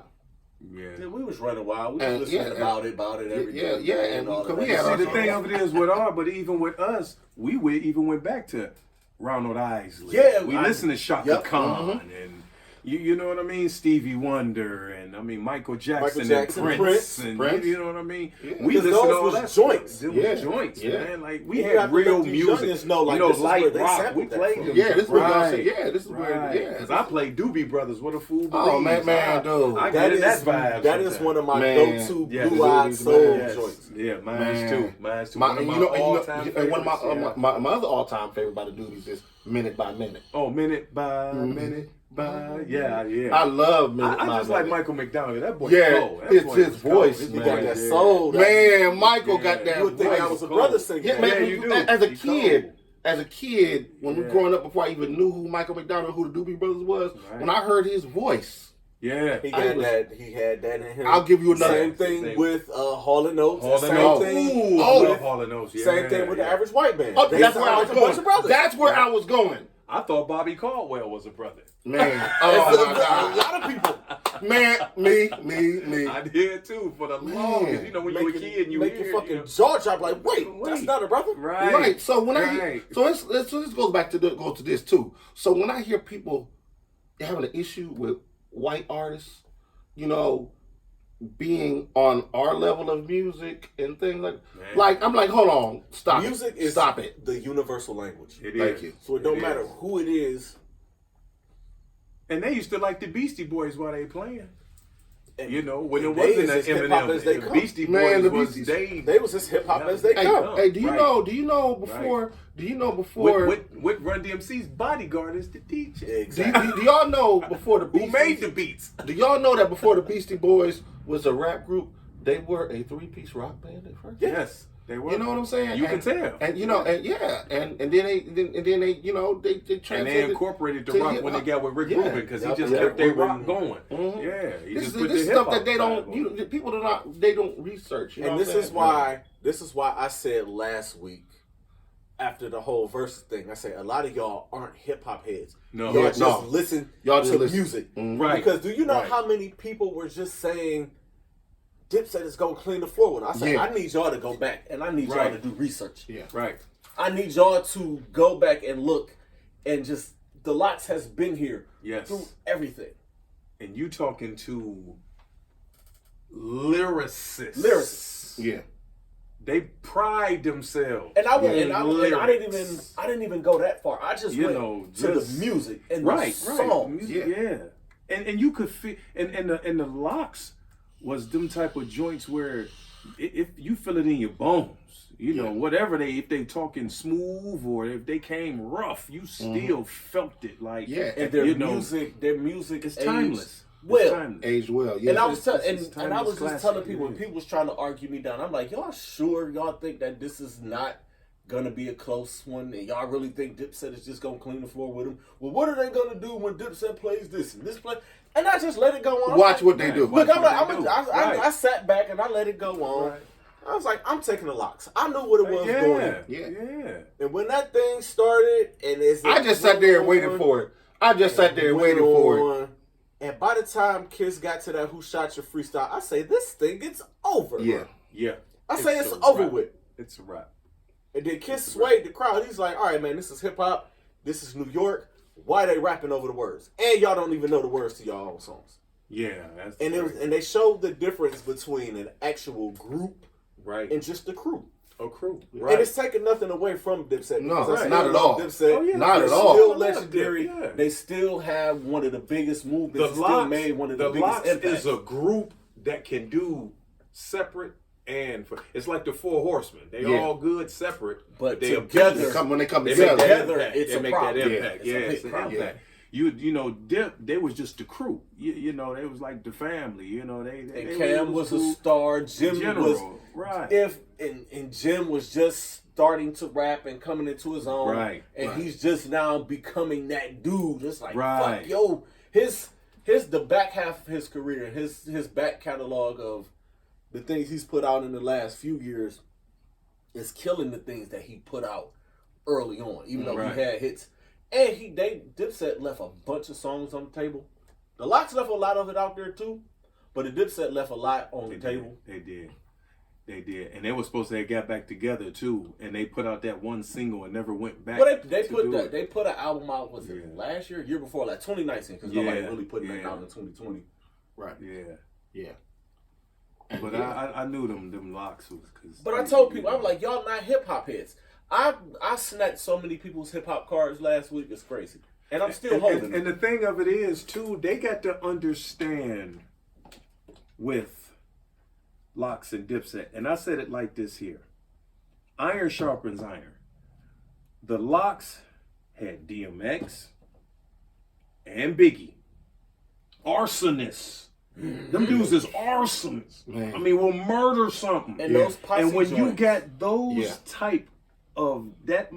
Yeah, Yeah. we was running wild. We was And, listening yeah, about it every yeah, day. yeah, and all because of we that had See, our the thing of it is but even with us, we even went back to Ronald Isley. Yeah, we I- listened to Shaka Yep. Khan and you know what I mean, Stevie Wonder and I mean Michael Jackson, Jackson, and Prince. and Prince. You know what I mean? Yeah. We Because listened to those all was that joints. stuff. It Yeah. was joints, Yeah. man. Like we You had have to real let these music. youngins know, like, you know, this is where light they rock. sampled We that played from. them. Yeah, this is where y'all right. said, yeah, this is where, yeah. Because I played Doobie Brothers. What a fool believes. Oh, man, dude. I That get in is that vibe. that is one of my Man, go-to yes, blue-eyed Doobie's, soul man, Yes. joints. Yeah, mine's Man. too. Mine's too. My, One of and my you know, all-time and one of my, favorites, yeah. my other all-time favorite by the Doobies is Minute by Minute. Oh, minute by minute by yeah. I love Minute I by just Minute. like Michael McDonald. That boy Yeah, cold. That it's boy his is cold. voice, His He man. got that yeah. soul. that- Man, Michael Yeah. got that You would think voice. that was a cold. brother singing. Yeah, that. man, Yeah, you do. As a He kid, cold. when we Yeah. growing up, before I even knew who Michael McDonald, who the Doobie Brothers was, Right. when I heard his voice, Yeah. He I had was- that. He had that in him. I'll give you another. Same thing with Hall and Oates. Hall Same and Oates. thing. Ooh, I oh, love Hall and Oates. Yeah, Same thing with the yeah. average white man. Oh, They that's where I sound was like a bunch of going. brothers. That's where I was going. I thought Bobby Caldwell was a brother. Man, oh my A God. lot of people Man, me. I did too for the longest. You know, when you're a kid and you make hear your fucking it, jaw drop. Like, wait, that's not a brother. Right. Right. So when I hear, Right. so let's goes back to go to this too. So when I hear people having an issue with white artists, you know, being on our level of music and things like I'm like, hold on, stop Music it, is stop it. the universal language. It Thank is. you. So it don't It matter is. who it is. And they used to like the Beastie Boys while they playing. And You know, when it they wasn't is an as hip-hop as they Eminem, the come. Beastie Man, Boys the was Beasties. They was as hip hop Yeah. as they Hey, come. hey, do you Right. know? Do you know before? Do you know before? with Run DMC's bodyguard is the DJ. Do, Exactly. do y'all know before the Who Beasties? made the beats? Do y'all know that before the Beastie Boys was a rap group, they were a 3-piece rock band at first? Yes, they were. You know what I'm saying? You and, can tell. And you know, and yeah, and then they you know they And they translated incorporated the to rock hip when they hop. got with Rick Yeah. Rubin because he Yep. just Yeah. kept their Rubin. rock going. Mhm. Yeah, he This just is put this the stuff hip-hop that they don't. side on You, it. the people they don't research. You know And what this I'm is saying? why I said last week, after the whole versus thing, I said a lot of y'all aren't hip hop heads. No. Y'all Yeah, just no. listen Y'all just to listen. music. Mhm. Right. Because do you know Right. how many people were just saying Dipset is gonna clean the floor with? I said Yeah. I need y'all to go back and I need y'all Right. to do research. Yeah. Right. I need y'all to go back and look and just the Lox has been here Yes. through everything. And you talking to lyricists. Yeah. They pride themselves. And I went, in and I lyrics. didn't even go that far. I just You went know, to the just- music and Right, the right. songs. Music, yeah. And you could feel and the Lox was them type of joints where if you feel it in your bones, you know, whatever if they talking smooth or if they came rough, you still felt it like Yeah. And their you know, music it's aged timeless. well. It's timeless. Aged well. Yeah. And I was telling, it's and I was just timeless telling classic, people, it when is. people was trying to argue me down, I'm like, y'all sure y'all think that this is not gonna be a close one, and y'all really think Dipset is just gonna clean the floor with them? Well, what are they gonna do when Dipset plays this and this play? And I just let it go on. I'm Watch like, what they do. Watch Look, I'm what like, they do. I Right. sat back and I let it go on. Right. I was like, I'm taking the Lox. I knew what it was Yeah, going in. Yeah. And when that thing started, and I just sat there and waited for it. I just sat there and waited for it. And by the time Kiss got to that "Who Shot Your Freestyle," I say this thing gets over. Yeah. Yeah. I say it's a over wrap. with. It's a wrap. And then Kiss swayed the crowd. He's like, "All right, man, this is hip hop. This is New York. Why they rapping over the words? And y'all don't even know the words to y'all own songs." Yeah, that's And it was, and they showed the difference between an actual group right. and just the crew. A crew. And it's taking nothing away from Dipset. No, because I right. still not at love all. Dipset. Oh, yeah. Not They're at all. still Oh, legendary. yeah. They still have one of the biggest movements. The Still Lox made one of the the biggest Lox impacts. is a group that can do separate and for, it's like the Four Horsemen. They Yeah. all good separate, But they together- When they come They make together. that Together, impact. it's They a make problem. that Yeah. impact. It's Yeah, a big it's an problem. impact. You know, Dip, they was just the crew. You know, they was like the family. You know, they And Cam was a star. Jim general, was right? and Jim was just starting to rap and coming into his own. Right, And right. he's just now becoming that dude. It's like Right. fuck, yo, his the back half of his career, his back catalog of the things he's put out in the last few years is killing the things that he put out early on, even though Right. he had hits. And Dipset left a bunch of songs on the table. The Lox left a lot of it out there too, but the Dipset left a lot on the table. They did, and they were supposed to have got back together too, and they put out that one single and never went back. Well, they to put do that it. they put an album out. Was it Yeah. last year before, like 2019? Because nobody Yeah, really put that yeah. out in 2020. Right. Yeah, Yeah. but I knew them Lox was. Cause But I told people, I'm like, y'all not hip hop heads. I snatched so many people's hip hop cards last week. It's crazy, and I'm still holding and them. the thing of it is too, they got to understand with Lox and Dipset, and I said it like this here: iron sharpens iron. The Lox had DMX and Biggie, arsonists. Them dudes is arsonists. Man. I mean, will murder something. And those posse And when you joints. got those Yeah. type of that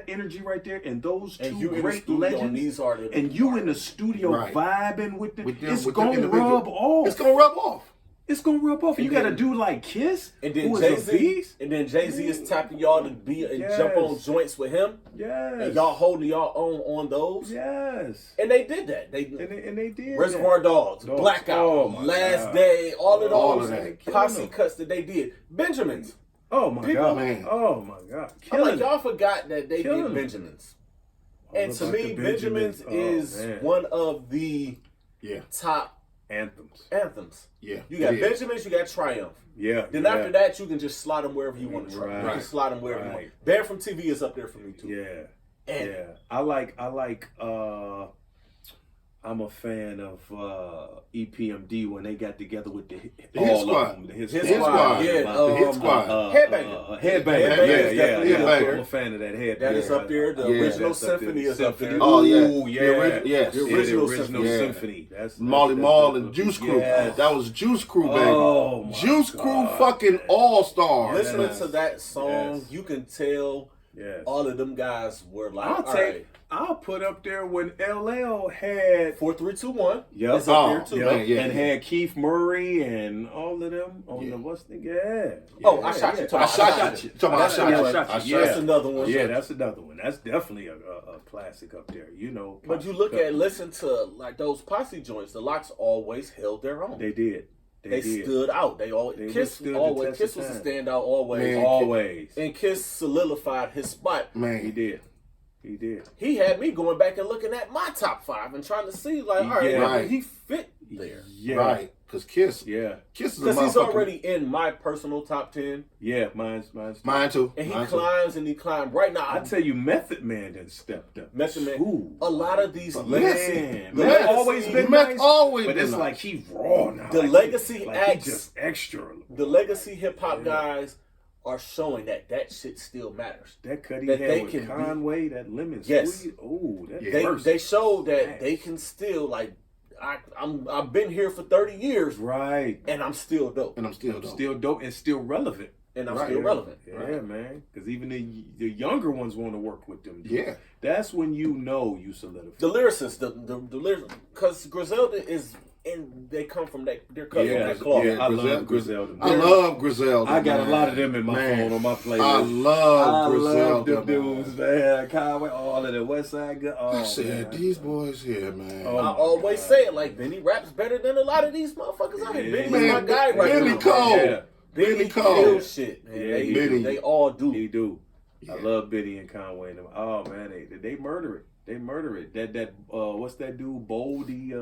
energy right there, and those And two you in the great studio, legends, and these are the and you in the studio Right. vibing with them, With them- it's with them gonna individual- rub off. It's gonna rub off. It's gonna rub off. And You got a then- dude like Kiss, And then who is Jay a Z, beast. and then Jay Z is tapping y'all to be and Yes. jump on joints with him, Yes, and y'all holding y'all own on those. yes, And they did that. They and they did. Reservoir Dogs, Dogs. Blackout, Oh, my Last God. Day, all of All those of that. posse Killing them. cuts that they did. Benjamins. Oh my People- god, Man. Oh my god, I'm killing like, it. y'all forgot that they Killing did them. Benjamins. All And to about me, the Benjamins Oh, is man. one of the Yeah, top anthems. anthems. yeah. You got it is. Benjamins, you got Triumph. Yeah. Then yeah. after that, you can just slot them wherever you want to try. You Right. can slot them wherever you Right. want. Banned from TV is up there for me too. Yeah. And Yeah, I like. I'm a fan of EPMD when they got together with the Hit all Squad. of them. The Hit Squad. yeah, The Hit Squad. Headbanger. Headbanger. Headbanger Yeah, is definitely yeah. up there. I'm a fan of that headbanger. that is up there. The Yeah. original That's up there. symphony is up there. Oh, yeah. Ooh, yeah. The ori- yes. Yeah, The the original original symphony. symphony. That's Molly that's- Mall that's- and Juice Crew. Yes. That was Juice Crew, baby. Oh, my Juice Crew God. fucking all-star. Listening Yes. to that song, Yes. you can tell Yes. all of them guys were like, I'll all take. right, I'll put up there when LL had. 4, 3, 2, 1. Yep. It's up Oh, there too. yeah, yeah. and had Keith Murray and all of them on Yeah. the what's the yeah. Oh, yeah, I shot you. yeah. Talking I about shot you. Talking about I That's shot another you. one. I shot Yeah. That's another one. Yeah, that's another one. That's definitely a classic up there. You know. But you look at, listen to like those posse joints. The Locks always held their own. They did. They did. stood out. They always They Kiss withstood the always test Kiss of was a time. standout always. Man. Always. And Kiss solidified his spot. He Man, did. He did. He had me going back and looking at my top 5 and trying to see like, all right, Yeah. where Right. he fit there. Yeah. right. Because Kiss Yeah. is a Because he's motherfucking... already in my personal top 10. Yeah. Mine's. Mine too. And he Mine too. climbs and he climbs. Right now, I tell you, Method Man done stepped up. Method Man, Ooh. a lot of these But legacy, Man, the Meth legacy, always been Meth nice, always but been it's nice. like he raw now. The like legacy he acts- just extra. the legacy hip hop Yeah. guys are showing that shit still matters. That cut he that had they with can be- Conway, that lemon Yes. squeeze. Oh, that Yeah. burst. They showed that Nice. they can still like I've been here for 30 years right. and I'm still dope And I'm still dope. Still dope and still relevant. and I'm Right. still relevant. Yeah, man. Because even the younger ones want to work with them. Yeah. That's when you know you solidify. The lyricists, the lyricists, because Griselda is and they come from that their cousin Yeah, that cloth. yeah. I love Griselda. I love Griselda. I got a man. lot of them in my Man. phone on my playlist. I love Griselda. them dudes, man. Conway, all of the West Side. Oh, I said, man. these boys here, man. Oh, I my always God. say it like Benny raps better than a lot of these motherfuckers out here. Yeah. Benny's Man, my guy right Benny now. Cole. Yeah. Benny Benny Cole. kills shit, man. Yeah, he do. They all do. He do. I Yeah. love Biddy and Conway and them. Oh man, they murder it. They murder it. That what's that dude? Bodie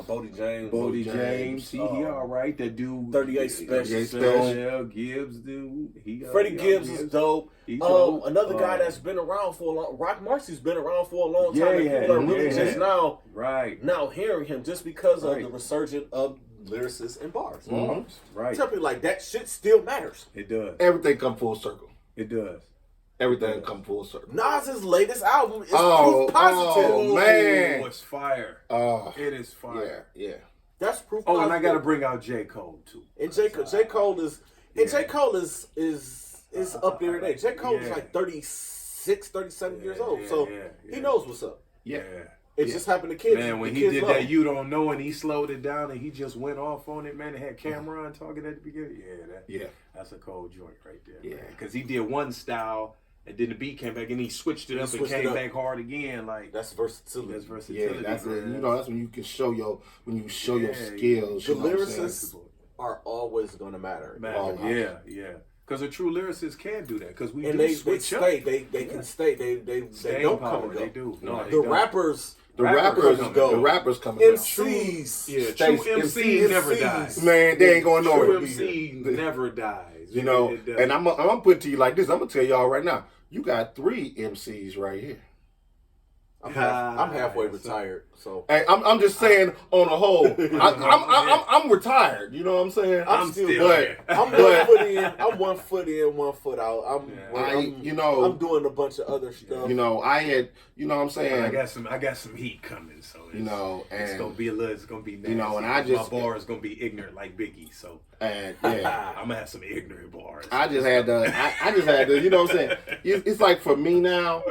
Bodie James. Bodie James. He all right. That dude 38 Special. Special. Gibbs dude. Freddie Gibbs is dope. He's dope. Another guy that's been around for a long. Rock Marcy's been around for a long Yeah, time. he And people are has. really Yeah, just right. now hearing him just because of Right. the resurgence of lyricists and bars. Mhm. Right. Tell people like that shit still matters. It does. Everything come full circle. It does. Everything come full circle. Nas's latest album is Oh, proof positive. oh, man. it's fire. Oh, It is yeah, fire. yeah. That's proof Oh, positive. and I got to bring out J. Cole too. And J. Cole is up there today. J. Cole is Yeah. like 36, 37 years old. Yeah, So yeah. he knows what's up. Yeah. It just happened to kids. Man, when the he kids did love that, him. you don't know, and he slowed it down, and he just went off on it, man. It had Cameron talking at the beginning. Yeah. That's a cold joint right there. Yeah. Because he did one style, and then the beat came back, and he switched it up and switched it came up. back hard again. Like That's versatility. that's Yeah, versatility. that's it. man. You know, that's when you can show your your Yeah, skills. The You know what I'm saying? lyricists are always going to matter. Man, Always. yeah. Because a true lyricist can do that. Because we And do they switch up. stay. They can stay. They Staying don't power, come and go. They do. No, they The don't. rappers, The Rappers rappers, come go. the rappers coming out. MCs. Yeah, Stay- true MC never MCs. dies. Man, they ain't going True nowhere. MC never dies. You know, It does. and I'm gonna put it to you like this. I'm gonna tell y'all right now. You got 3 MCs right here. I'm halfway retired, so Hey, I'm just saying on a whole. I'm retired. You know what I'm saying? I'm still but I'm but 1 foot in. I'm 1 foot in, 1 foot out. I'm doing a bunch of other stuff. you know, I had, you know what I'm saying? I got some heat coming, so it's, You know, it's and- gonna be it's gonna be nasty. You know, and I just- my bar is gonna be ignorant like Biggie, so And yeah. I'm gonna have some ignorant bars. I just had to, you know what I'm saying? It's like for me now,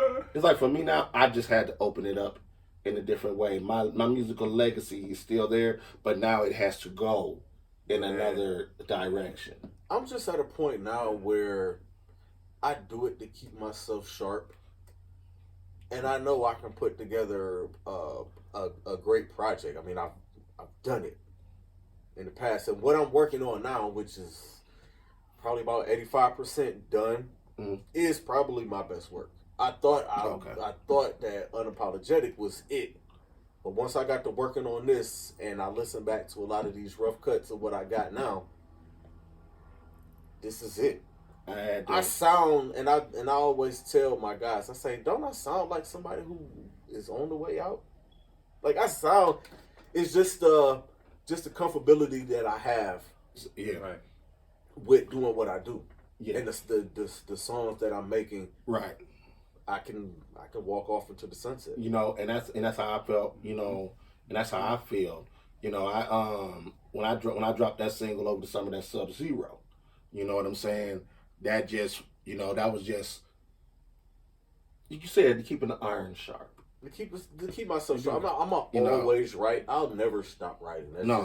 I just had to open it up in a different way. My musical legacy is still there, but now it has to go in another direction. I'm just at a point now where I do it to keep myself sharp, and I know I can put together a great project. I mean, I've done it in the past, and what I'm working on now, which is probably about 85% done, is probably my best work. I thought that Unapologetic was it, but once I got to working on this, and I listened back to a lot of these rough cuts of what I got now, this is it. I sound, and I always tell my guys, I say, don't I sound like somebody who is on the way out? Like I sound, it's just the comfortability that I have Yeah. with doing what I do. Yeah. And the songs that I'm making, Right. I can walk off into the sunset. You know, and that's how I felt, you know, and that's how I feel. You know, when I dropped that single Over the Summer, that Sub-Zero, you know what I'm saying? That just, you know, that was just, you said keeping the iron sharp. To keep myself sharp. I'm You know. always right. I'll never stop writing. That's No,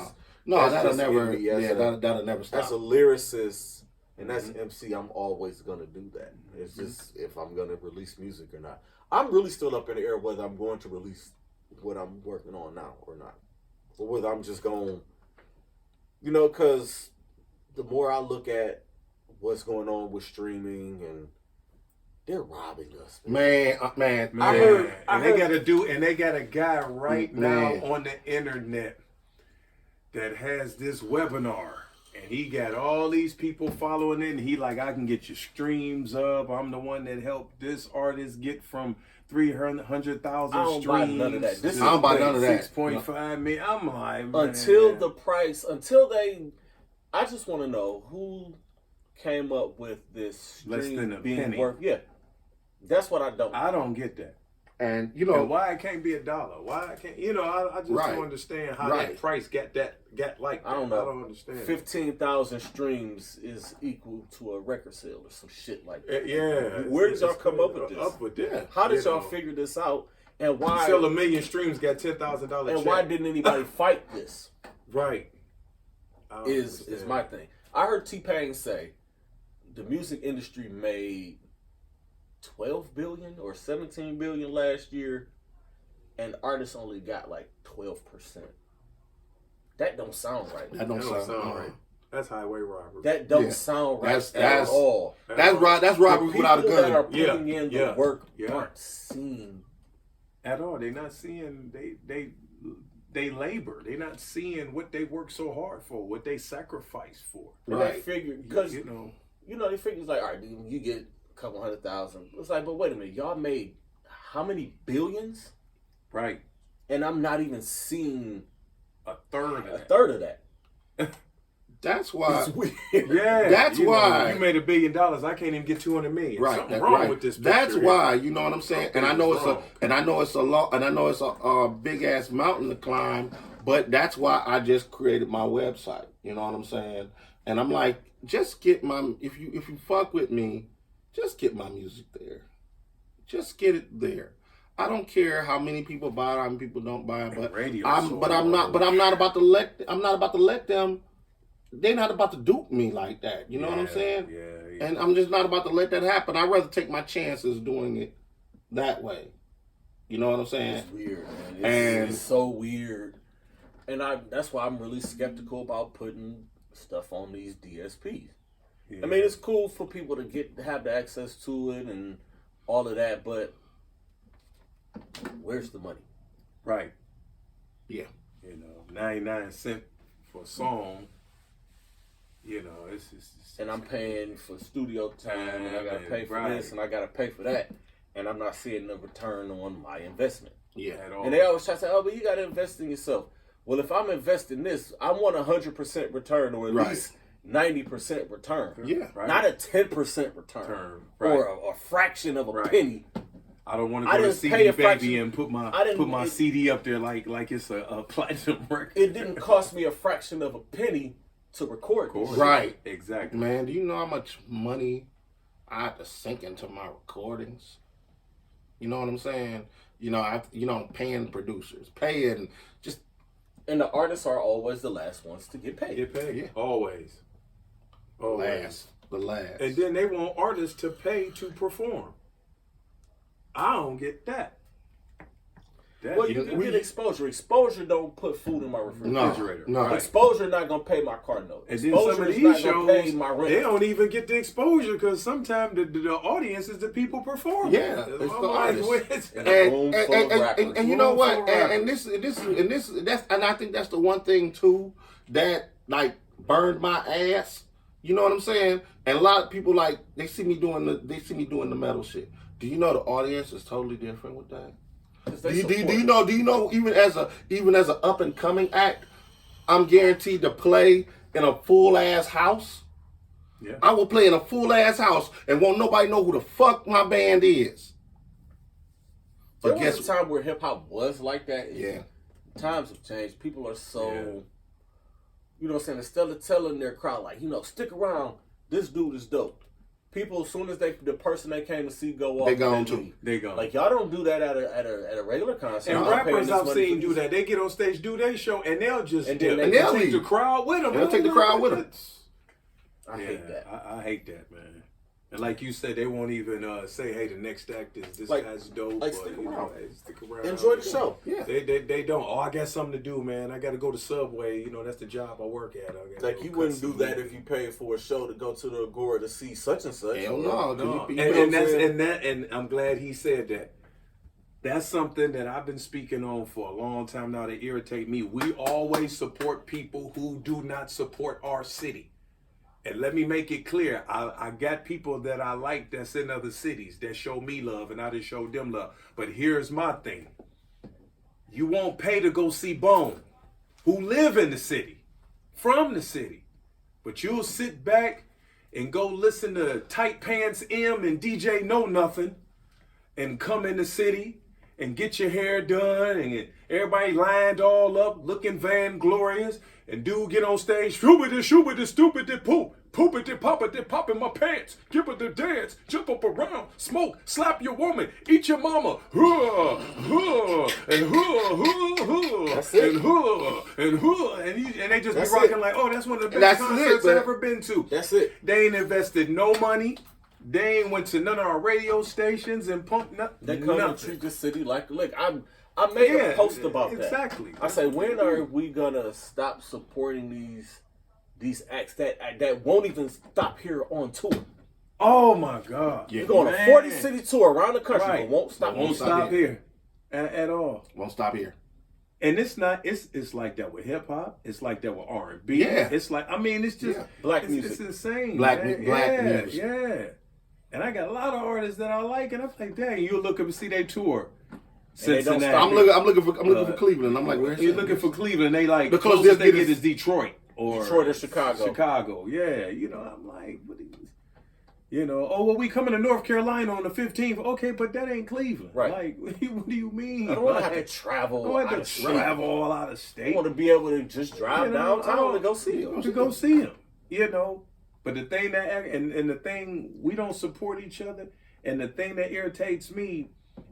that's that'll just never, in me as that'll never stop. as a lyricist and as an MC, I'm always gonna do that. It's just if I'm gonna release music or not. I'm really still up in the air whether I'm going to release what I'm working on now or not, or whether I'm just going, you know, because the more I look at what's going on with streaming, and they're robbing us. Man. I heard- They got a guy right now Man. on the internet that has this webinar, and he got all these people following it, and he like, I can get your streams up. I'm the one that helped this artist get from 300,000 I don't streams. buy none of that. This is I don't buy none of that. 6.5 million. I'm like, until man. I just want to know who came up with this Less stream than a being penny. worth. Yeah, that's what I don't. I don't get that. And, you know, And why it can't be $1? Why I can't? You know, I just Right. don't understand how Right. that price got like that. I don't know. I don't understand. 15,000 streams is equal to a record sale or some shit like that. Yeah. Where did y'all come up with this? Up with that. How did You y'all know, figure this out? And why? Sell 1 million streams, got $10,000. And why didn't anybody fight this? Right. I don't Is understand. my thing. I heard T-Pain say the music industry made 12 billion or 17 billion last year, and artists only got like 12%. That don't sound right. that don't That don't sound sound right. That's highway robbery. That don't Yeah. sound right That's- at all. That's robbery The without a people that are gun. putting in the Yeah. work Yeah. aren't seen. At all. They're not seeing they labor. They're not seeing what they work so hard for, what they sacrifice for. And Right. they figure because You know. they figure it's like, all right, dude, you get a couple 100,000. It's like, but wait a minute, y'all made how many billions? Right. And I'm not even seeing A third of a that. third of that. That's why. It's weird. Yeah, That's you know, why- you made $1 billion. I can't even get 200 million. Right, Something that- wrong right. with this. That's picture why, here. you know what I'm saying. Something And I know is it's wrong. a big ass mountain to climb. But that's why I just created my website. You know what I'm saying. And I'm like, just get my if you fuck with me, just get my music there. Just get it there. I don't care how many people buy it, how many people don't buy it, but Radio I'm so not about to let them. They're not about to dupe me like that. You know what I'm saying? Yeah. And I'm just not about to let that happen. I'd rather take my chances doing it that way. You know what I'm saying? It's weird, man. And- It's so weird. And that's why I'm really skeptical about putting stuff on these DSPs. Yeah. I mean, it's cool for people to have the access to it and all of that, but where's the money? Right. Yeah. You know, 99 cents for a song. You know, it's And I'm paying for studio time, and I gotta pay for Right. this, and I gotta pay for that. and I'm not seeing the return on my investment. Yeah. At all. And they always try to say, "Oh, but you got to invest in yourself." Well, if I'm investing this, I want 100% return, or at Right. least 90% return. Yeah. Right. Not a 10% return, Turn. or Right. a fraction of a Right. penny. I don't want to I go to didn't pay CD a fraction- Baby and put I didn't- my it- CD up there like it's a platinum record. It didn't cost me a fraction of a penny to record this. Right. Exactly. Man, do you know how much money I have to sink into my recordings? You know what I'm saying? I'm paying producers, paying just And the artists are always the last ones to get paid. Get paid. Yeah. Always. the last. And then they want artists to pay to perform. I don't get that. Well, you can get exposure. Exposure don't put food in my refrigerator. No. Right. Exposure not gonna pay my car note. And then Exposure some of is these not gonna pay shows, my rent. they don't even get the exposure because sometimes the audience is the people performing. Yeah, it's the artists. And a room full of rappers. And you know Room what? full of And I think that's the one thing too that like burned my ass. You know what I'm saying? And a lot of people like they see me doing the metal shit. Do you know the audience is totally different with that? Do you know even as an up and coming act, I'm guaranteed to play in a full ass house. Yeah. I will play in a full ass house and won't nobody know who the fuck my band is. There But was guess a time where hip hop was like that. Yeah. Times have changed. People are so, Yeah. you know what I'm saying, instead of telling their crowd, like, stick around, this dude is dope. People, as soon as the person they came to see go off, They gone leave. too. They go. Like, y'all don't do that at a regular concert. and I'm not paying rappers this I've money seen for do this. that. They get on stage, do their show, and they'll just And dip. then And they they'll take leave. the crowd with them. They'll take the crowd with 'em. I hate that. I hate that, man. And like you said, they won't even say, "Hey, the next act is this Like- guy's dope." like, or, stick you know, around. hey, stick around. Enjoy the show. Yeah. They don't. Oh, I got something to do, man. I got to go to Subway. That's the job I work at. I gotta Like, go you cut wouldn't do some that meat. if you paid for a show to go to the Agora to see such and such. Hell no. No. You And know what I'm saying? and I'm glad he said that. That's something that I've been speaking on for a long time now that irritate me. We always support people who do not support our city. And let me make it clear, I got people that I like that's in other cities that show me love and I just show them love. But here's my thing. You won't pay to go see Bone, who live in the city, from the city. But you'll sit back and go listen to Tight Pants M and DJ Know Nothing and come in the city and get your hair done and everybody lined all up looking vainglorious and dude get on stage, shoobity, stupid, poop, poopity, poppity, pop in my pants, give it the dance, jump up around, smoke, slap your woman, eat your mama, and That's it. and they just That's be rocking it. like, oh, that's one of the That's best it, concerts man. I've ever been to. That's it. They ain't invested no money. They ain't went to none of our radio stations and pumped They come and nothing. treat the city like a lick. I made a post about exactly. that. I say, when are we gonna stop supporting these acts that won't even stop here on tour? Oh my God! Yeah. We're going Man. a 40 city tour around the country, Right. but won't stop. Won't Won't stop stop here. here at all. Won't stop here. And it's not. It's like that with hip hop. It's like that with R&B. Yeah. It's like it's just Yeah. Black it's, music. It's insane. Black man. music. Yeah. And I got a lot of artists that I like, and I'm like, dang, you look up and see they tour. they don't Cincinnati. stop. I'm looking for Cleveland. I'm like, where's You're looking for Cleveland. They like The the closest closest they they get get is Detroit or Chicago. Chicago, yeah. I'm like, what are you? Oh, well, we coming to North Carolina on the 15th. Okay, but that ain't Cleveland. Right. Like, what do you mean? I don't want to Like, have to travel. I don't out have of to state. travel all out of I state. want to be able to just drive downtown to go see them. To go see him. But the thing and the thing, we don't support each other. And the thing that irritates me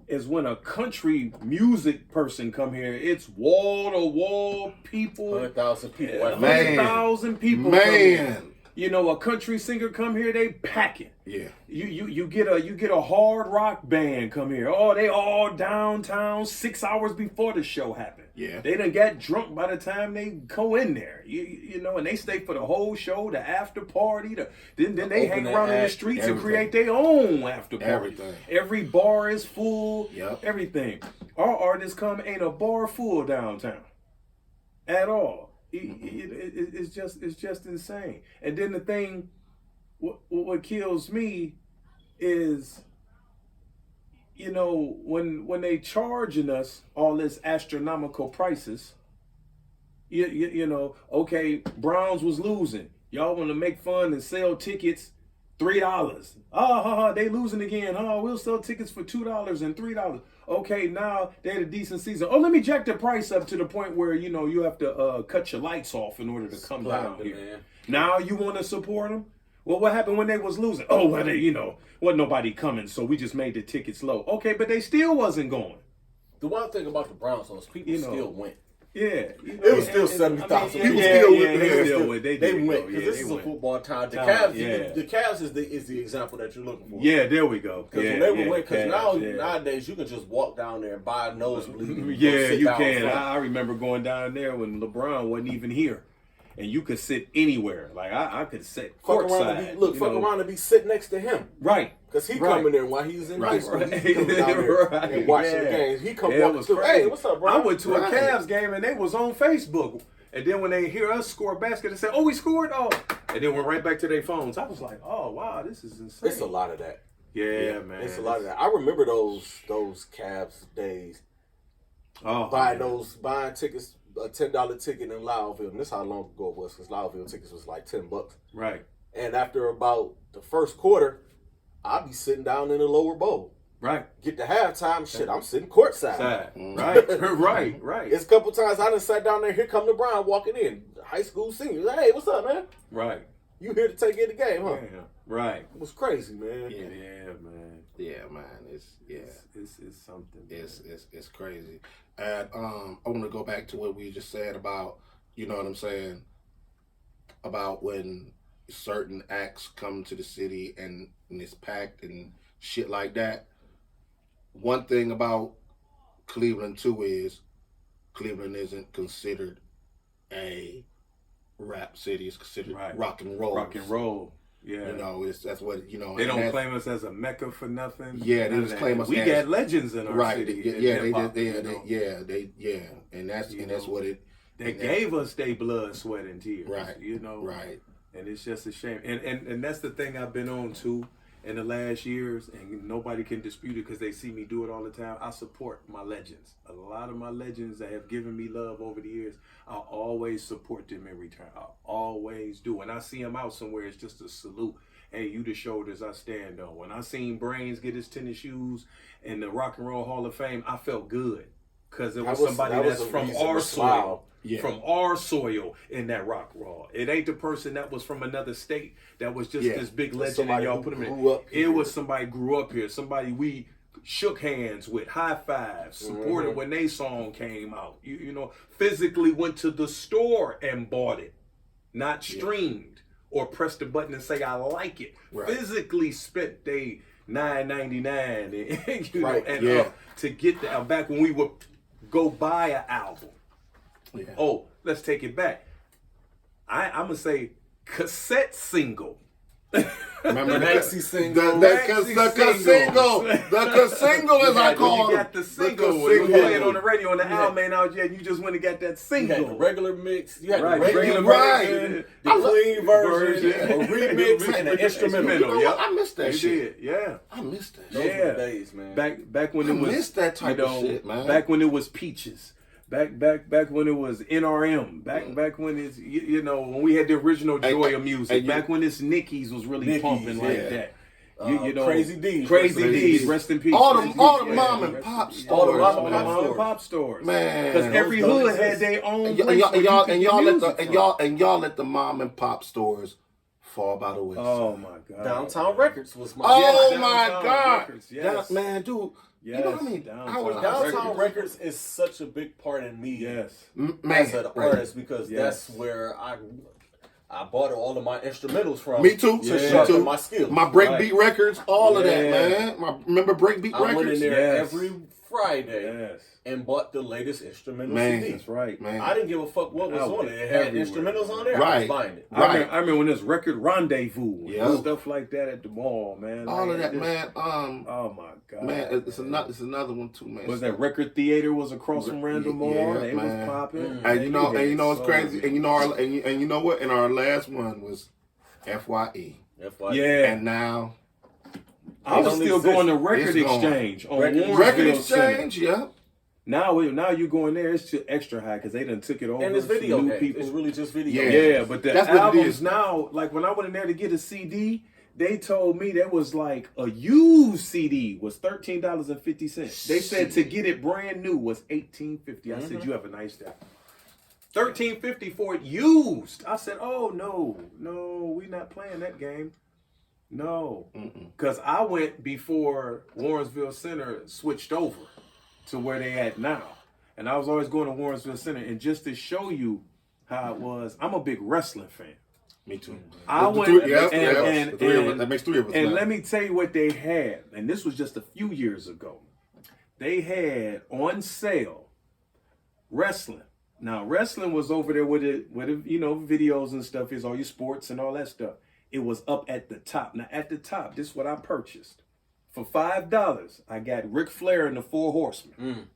is when a country music person come here, it's wall to wall people. 100,000 people. Yeah, Like, man. 100,000 people come here. Man. A country singer come here, they pack it. Yeah. You get a hard rock band come here. Oh, they all downtown 6 hours before the show happened. Yeah. They done got drunk by the time they go in there. And they stay for the whole show, the after party, then they hang Opening around in the act, streets and everything. create their own after party. Everything. Every bar is full. Yep. Everything. Our artists come, ain't a bar full downtown at all. It's just insane. And then the thing, what kills me is, you know, when they charging us all this astronomical prices, you know, okay, Browns was losing. Y'all want to make fun and sell tickets $3. They losing again. We'll sell tickets for $2 and $3. Okay, now they had a decent season. Let me jack the price up to the point where, you know, you have to cut your lights off in order to come down here. Man. Now you want to support them? Well, what happened when they was losing? Well, they, you know, wasn't nobody coming, so we just made the tickets low. Okay, but they still wasn't going. The one thing about the Browns was people still went. Yeah, It was still 70,000. People They still went. They went because Yeah, this they is a went. football time. The Time, Cavs, yeah. the Cavs is the example that you're looking for. Yeah, there we go. Because when they would win, because nowadays you can just walk down there and buy a nosebleed. and go Yeah, sit you down can. front. I remember going down there when LeBron wasn't even here, and you could sit anywhere. Like I could sit Fuck around courtside. and be, around and be sitting next to him. Right. Because he Right. coming there while he's in high school. Right. He's coming down there Right. and watching Yeah. the games. He come Yeah, it walking was through. crazy. Hey, what's up, bro? I went to a Right. Cavs game and they was on Facebook. And then when they hear us score a basket, they say, "Oh, we scored!" Oh, and then went right back to their phones. I was like, "Oh, wow, this is insane." It's a lot of that. Yeah, man. It's a lot of that. I remember those Cavs days. Oh, Buying man. buying tickets, a $10 ticket in Lowville. And this is how long ago it was, because Lowville tickets was like $10. Right. And after about the first quarter, I'd be sitting down in the lower bowl. Right. Get to halftime, shit, I'm sitting courtside. Side. Right. Right. It's a couple times I done sat down there. Here come LeBron walking in, high school seniors. Hey, what's up, man? Right. You here to take in the game, huh? Yeah. Right. It was crazy, man. Yeah, man. Yeah, man. It's something. Man. it's crazy. And I want to go back to what we just said about, you know what I'm saying, about when certain acts come to the city and it's packed and shit like that. One thing about Cleveland too is Cleveland isn't considered a rap city. It's considered Right. rock and roll. Rock and roll. Yeah. You know, that's what, you know. They and don't that's- claim us as a mecca for nothing. Yeah, they None just of claim that. us We as- got legends in our Right. city. They, in yeah, they hip-hop, just, you know. and that's You that's know, what it. They and gave us their blood, sweat, and tears. Right. You know. Right. And it's just a shame. And that's the thing I've been on too in the last years, and nobody can dispute it because they see me do it all the time. I support my legends. A lot of my legends that have given me love over the years, I always support them in return. I always do. When I see them out somewhere, it's just a salute. Hey, you the shoulders I stand on. When I seen Brains get his tennis shoes in the Rock and Roll Hall of Fame, I felt good because it was somebody that's from our soil. Yeah. From our soil in that rock raw. It ain't the person that was from another state that was just this big legend and somebody y'all who put him grew in. up It here. was somebody grew up here, somebody we shook hands with, high fives, supported when they song came out. You know, physically went to the store and bought it, not streamed or pressed the button and say I like it. Right. Physically spent they $9.99 and you Right. know and Yeah. up to get the back when we would go buy an album. Yeah. Oh, let's take it back. I'm gonna say cassette single. Remember the Maxi single. The Maxi single. The single, as I call You it. got the single. The You single. play it on the radio, and the album ain't out yet. And you just went and got that You had the single. regular mix. You had Right, the regular regular version, version, the clean version, a remix, and an instrumental. You know Yep. what? I missed that You shit. did, yeah. I missed that Those shit. were the days, man. Back when I it was missed that type you of know, shit, man. Back when it was Peaches. Back when it was NRM. Back when it's you know when we had the original Joy of Music. and you- Back when this Nickies was really Nickies, pumping like yeah. that. You know, Crazy D's. Crazy Crazy D's, D's. rest in peace. All Rest in the peace, mom yeah. and pop stores. All the mom All and the pop mom and stores. pop stores. Man. Because every Those hood days. had their own And place y'all where you let could the get music from. y'all let the mom and pop stores fall by the wayside. Oh my God. Downtown Records was my Oh Yes, my Downtown God, Records, yes. That- man, dude. You know what I mean? Yes, I was Downtown Records is such a big part in me Yes. man, as an right. artist because Yes. that's where I bought all of my instrumentals from. Me too. To Me sharpen too. my skills. My breakbeat records, all of that, Yeah. man. Remember breakbeat I went in records? there Yes. every Friday Yes. and bought the latest instrumental Man. CD. That's right. Man. I didn't give a fuck what was I on went it. It had everywhere. instrumentals on there. I Right. was buying it. I remember when there's record rendezvous Yeah. and stuff like that at the mall, man. all Like, of that, just- man. Oh my God. Man, it's another one too, man. Was that record theater was across from Randall Mall? Yeah, They man. was popping. And you know it's So crazy. many. And you know, and you know what? And our last one was FYE. FYE. Yeah. And now I was don't still exist. going to Record It's gone. Exchange on Record Warrensville Center. Exchange, yeah. Now you going there, it's too extra high because they done took it over. And it's for video new games. people. It's really just video Yeah. games. Yeah, but the That's what it albums is. now, like when I went in there to get a CD, they told me that was like a used CD was $13.50. They said to get it brand new was $18.50. I said, you have a nice day. $13.50 for it used. I said, oh no, we not playing that game. No, because I went before Warrensville Center switched over to where they at now, and I was always going to Warrensville Center. And just to show you how it was, I'm a big wrestling fan. Me too. I The went three- yeah, and the three of us. That makes three of us. and now. let me tell you what they had, and this was just a few years ago. They had on sale wrestling. Now wrestling was over there with it, videos and stuff. Is all your sports and all that stuff. It was up at the top. Now at the top, this is what I purchased for $5. I got Ric Flair and the Four Horsemen.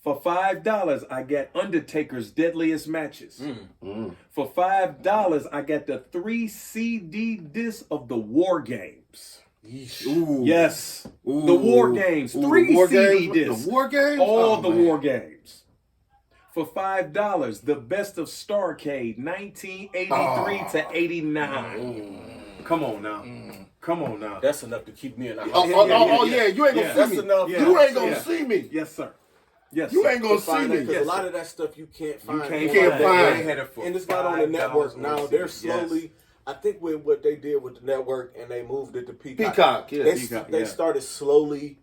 For $5, I got Undertaker's Deadliest Matches. For $5, I got the 3 CD disc of the War Games. Ooh. Yes, Ooh. the War Games. Ooh, 3 the War CD Games? discs. The War Games? All Oh, the man. War Games. For $5, the best of Starrcade, 1983 to 89. Come on now. Come on now. That's enough to keep me in the house. Yeah, you ain't gonna Yeah. see That's me. enough. You ain't gonna Yeah. see me. Yes, sir. Yes, You sir. ain't gonna see me. Because Yes, a lot sir. of that stuff you can't find. can't find it. They had it for And it's not on the network $5 now. on They're CD. Yes. slowly. I think with what they did with the network and they moved it to Peacock. Peacock, yeah. They yeah. started slowly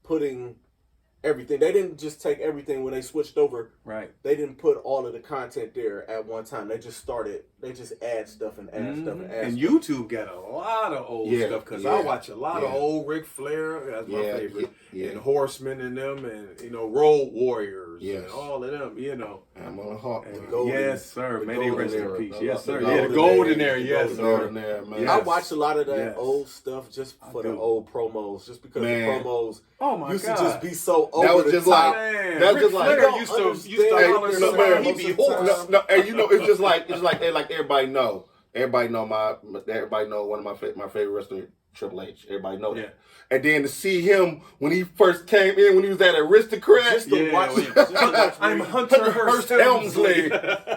putting everything. They didn't just take everything when they switched over. Right. They didn't put all of the content there at one time. They just add stuff and add stuff and add And stuff. YouTube got a lot of old Yeah, stuff because yeah, I watch a lot of yeah. old Ric Flair. That's my Yeah, favorite. yeah. And Horsemen and them, and Road Warriors, Yes. and all of them. I'm on a hawk. And golden- yes, sir. the May they golden rest in era. peace. I Yes, love sir. the Yeah, the golden golden era. era. Yes, Golden sir. there, man. Yes. I watch a lot of that Yes. old stuff just for the do. old promos, just because Man. the promos Oh my used God. to just be so That over was the just top. like- Man, That's Ric just like- Flair You don't used to understand holler what and they're say saying he most be of the hoarse. time. No, and it's just like everybody know. Everybody know one of my favorite wrestler, Triple H. Everybody know that. Yeah. And then to see him when he first came in, when he was at Aristocrat, Just to Yeah, watch, well, just to watch I'm Rick- Hunter Hurst Hurst Helmsley. Helmsley.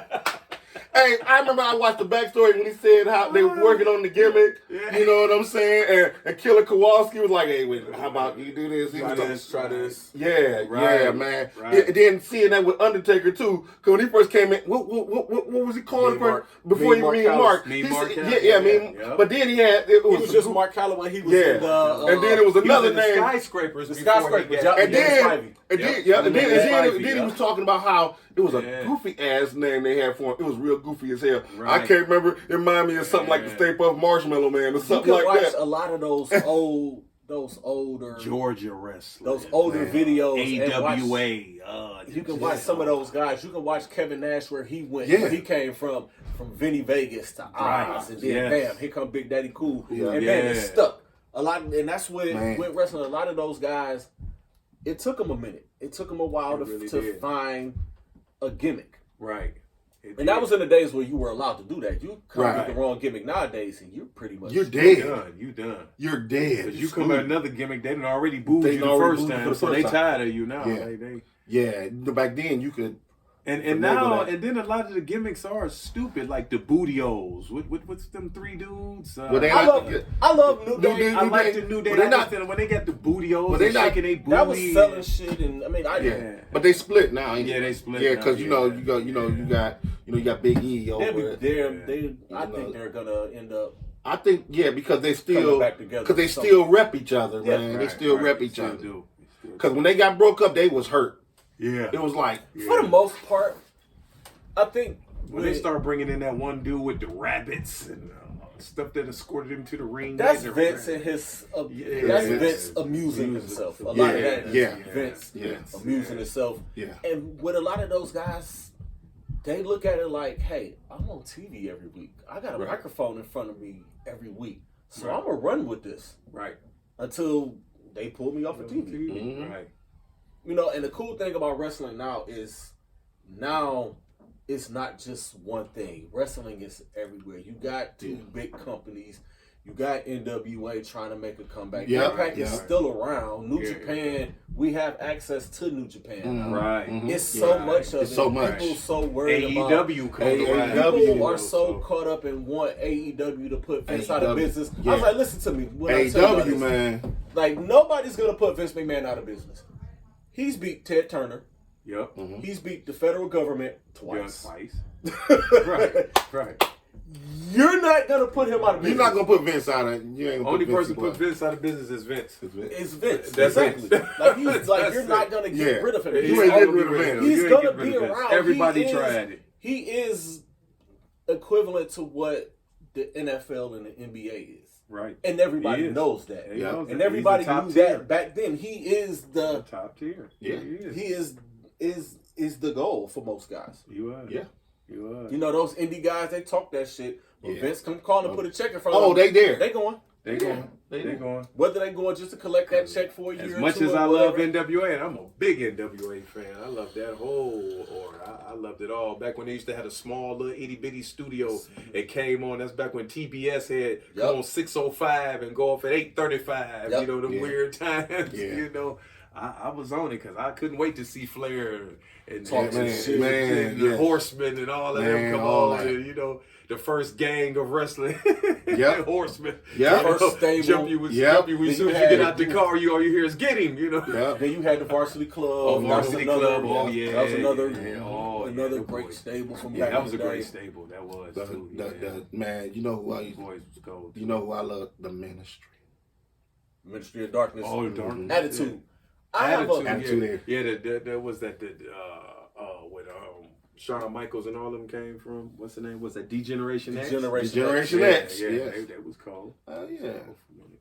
Hey, I remember I watched the backstory when he said how they were working on the gimmick. Yeah. You know what I'm saying? And Killer Kowalski was like, "Hey, wait, how about you do this?" He was like, try this. Yeah, Right, yeah, man. right. Yeah, and then seeing that with Undertaker too, because when he first came in, what was he calling Mean for Mark. before he Mean mean Mark Mark? Mean He Mark said- Calloway. yeah, I mean, Yeah. but then it He was, was just Mark Calloway. He was Yeah, in the and then it was He was another in the name. skyscrapers. The before he skyscrapers, got- yeah. And Dennis then, Spivey. and Yep. then, yeah, and then, Dennis and then, Spivey, then he yeah. was talking about how it was a Yeah. goofy ass name they had for him. It was real goofy as hell. I Right. can't remember. It reminded me of something like the Yeah. Stay Puft Marshmallow Man or You something can like watch that. a lot of those older, Georgia wrestling. those older Man. videos. and watch- AWA. You can watch some of those guys. You can watch Kevin Nash where he went. Yeah. Where he came from Vinny Vegas to Oz, Right. and then Yes. bam, here come Big Daddy Cool, Yeah. and man, it's Yeah. stuck. A lot, and that's when Man. with wrestling. A lot of those guys, it took them a minute. It took them a while It really to did. find a gimmick. Right. And that was in the days where you were allowed to do that. You come Right. with the wrong gimmick nowadays, and you're pretty much You're You dead. done. You done. You're dead. Because you come at another gimmick, they done already booed They you the already first booed you time, for the so first they time. tired of you now. Yeah. They Yeah, back then you could. and Finagle now that. and then a lot of the gimmicks are stupid, like the Bootios. What's them 3 dudes? Well, they I not- love New New Day. Day. I like the New But Day. they I not- understand when they got the Bootios But they and not- shaking their booty. That was selling shit, and I mean, Yeah. But they split now. ain't Yeah, it? they split Yeah, now, because you got Big E they'll over be it. there. Yeah. I think they're gonna end up. I think because they Coming still back together because they for still rep each other, Yeah. man. They still rep They each still other. do. They still Because when they got broke up, they was hurt. do. It was like For the most part, I think When they start bringing in that one dude with the rabbits and stuff that escorted him to the ring. that's they're- Vince and his. Yeah, that's Vince. Vince amusing himself. A lot Yeah, of that is yeah, Vince yeah. amusing himself. Yeah. And with a lot of those guys, they look at it like, "Hey, I'm on TV every week. I got a Right. microphone in front of me every week, so Right. I'm gonna run with this Right. until they pull me off of TV." Mhm. Right. You know, and the cool thing about wrestling now is it's not just one thing. Wrestling is everywhere. You got two big companies. You got NWA trying to make a comeback. Yeah, Impact is yeah. still around. New Yeah, Japan, we have access to New Japan now. Right. It's so much of It's it. so much. People so worried about. AEW coming around. People are so caught up and want AEW to put Vince out of AEW, business. yeah. I was like, listen to me. When I tell y'all AEW, this, man. like, nobody's gonna put Vince McMahon out of business. He's beat Ted Turner. Yep. He's beat the federal government Yeah, twice. Right. You're not gonna put him out of business. You're not gonna put Vince out of. You ain't gonna Only put person Vince put Vince out of business is Vince. It's Vince. That's exactly. it. Like he's like That's you're not it. gonna get Yeah. rid of him. You He's ain't gonna getting rid of Vince. He's You ain't gonna getting rid be of Vince. around. Everybody He is- tried it. He is equivalent to what the NFL and the NBA is, Right. and everybody He is. knows that. He knows And that. everybody He's the top knew tier. that back then. He is the Top tier. Yeah. He is. he is the goal for most guys. You are. Yeah. You are. You know those indie guys, they talk that shit. But Yeah. Vince come call and put a check in front of Oh, them. they there. They going. They going. They going. Whether they going just to collect that check for a year As or much two as or I love whatever. NWA, and I'm a big NWA fan, I love that whole order. I loved it all. Back when they used to have a small little itty bitty studio, it came on. That's back when TBS had come on 6:05 and go off at 8:35. Yep. You know, them Yeah. weird times. Yeah. You know, I was on it because I couldn't wait to see Flair and Talk man, shit. man, the yeah. Horsemen and all of Man, them come all on. that. And, you know, the first gang of wrestling. Yep. Horsemen. Yep. First stable. Jump you as Yep. soon as Then you you get had- out the car, all you hear is get him, you know. Yeah. Then you had the Varsity Club. Oh, That was Varsity another- Club. Oh, yeah. That was another Yeah. Oh, yeah, another the great boys. stable from Yeah, back That in was the a great day. stable. That was The, too. the, man, you know who I The boys was gold. you know who I love? The Ministry. Ministry of Darkness. Oh, darn. Attitude. I have a Attitude. Yeah, that was that with Shawn Michaels and all of them came from. What's the name? Was that D-Generation X? Generation Yeah, X. yeah, Yes. that was cold. Oh yeah.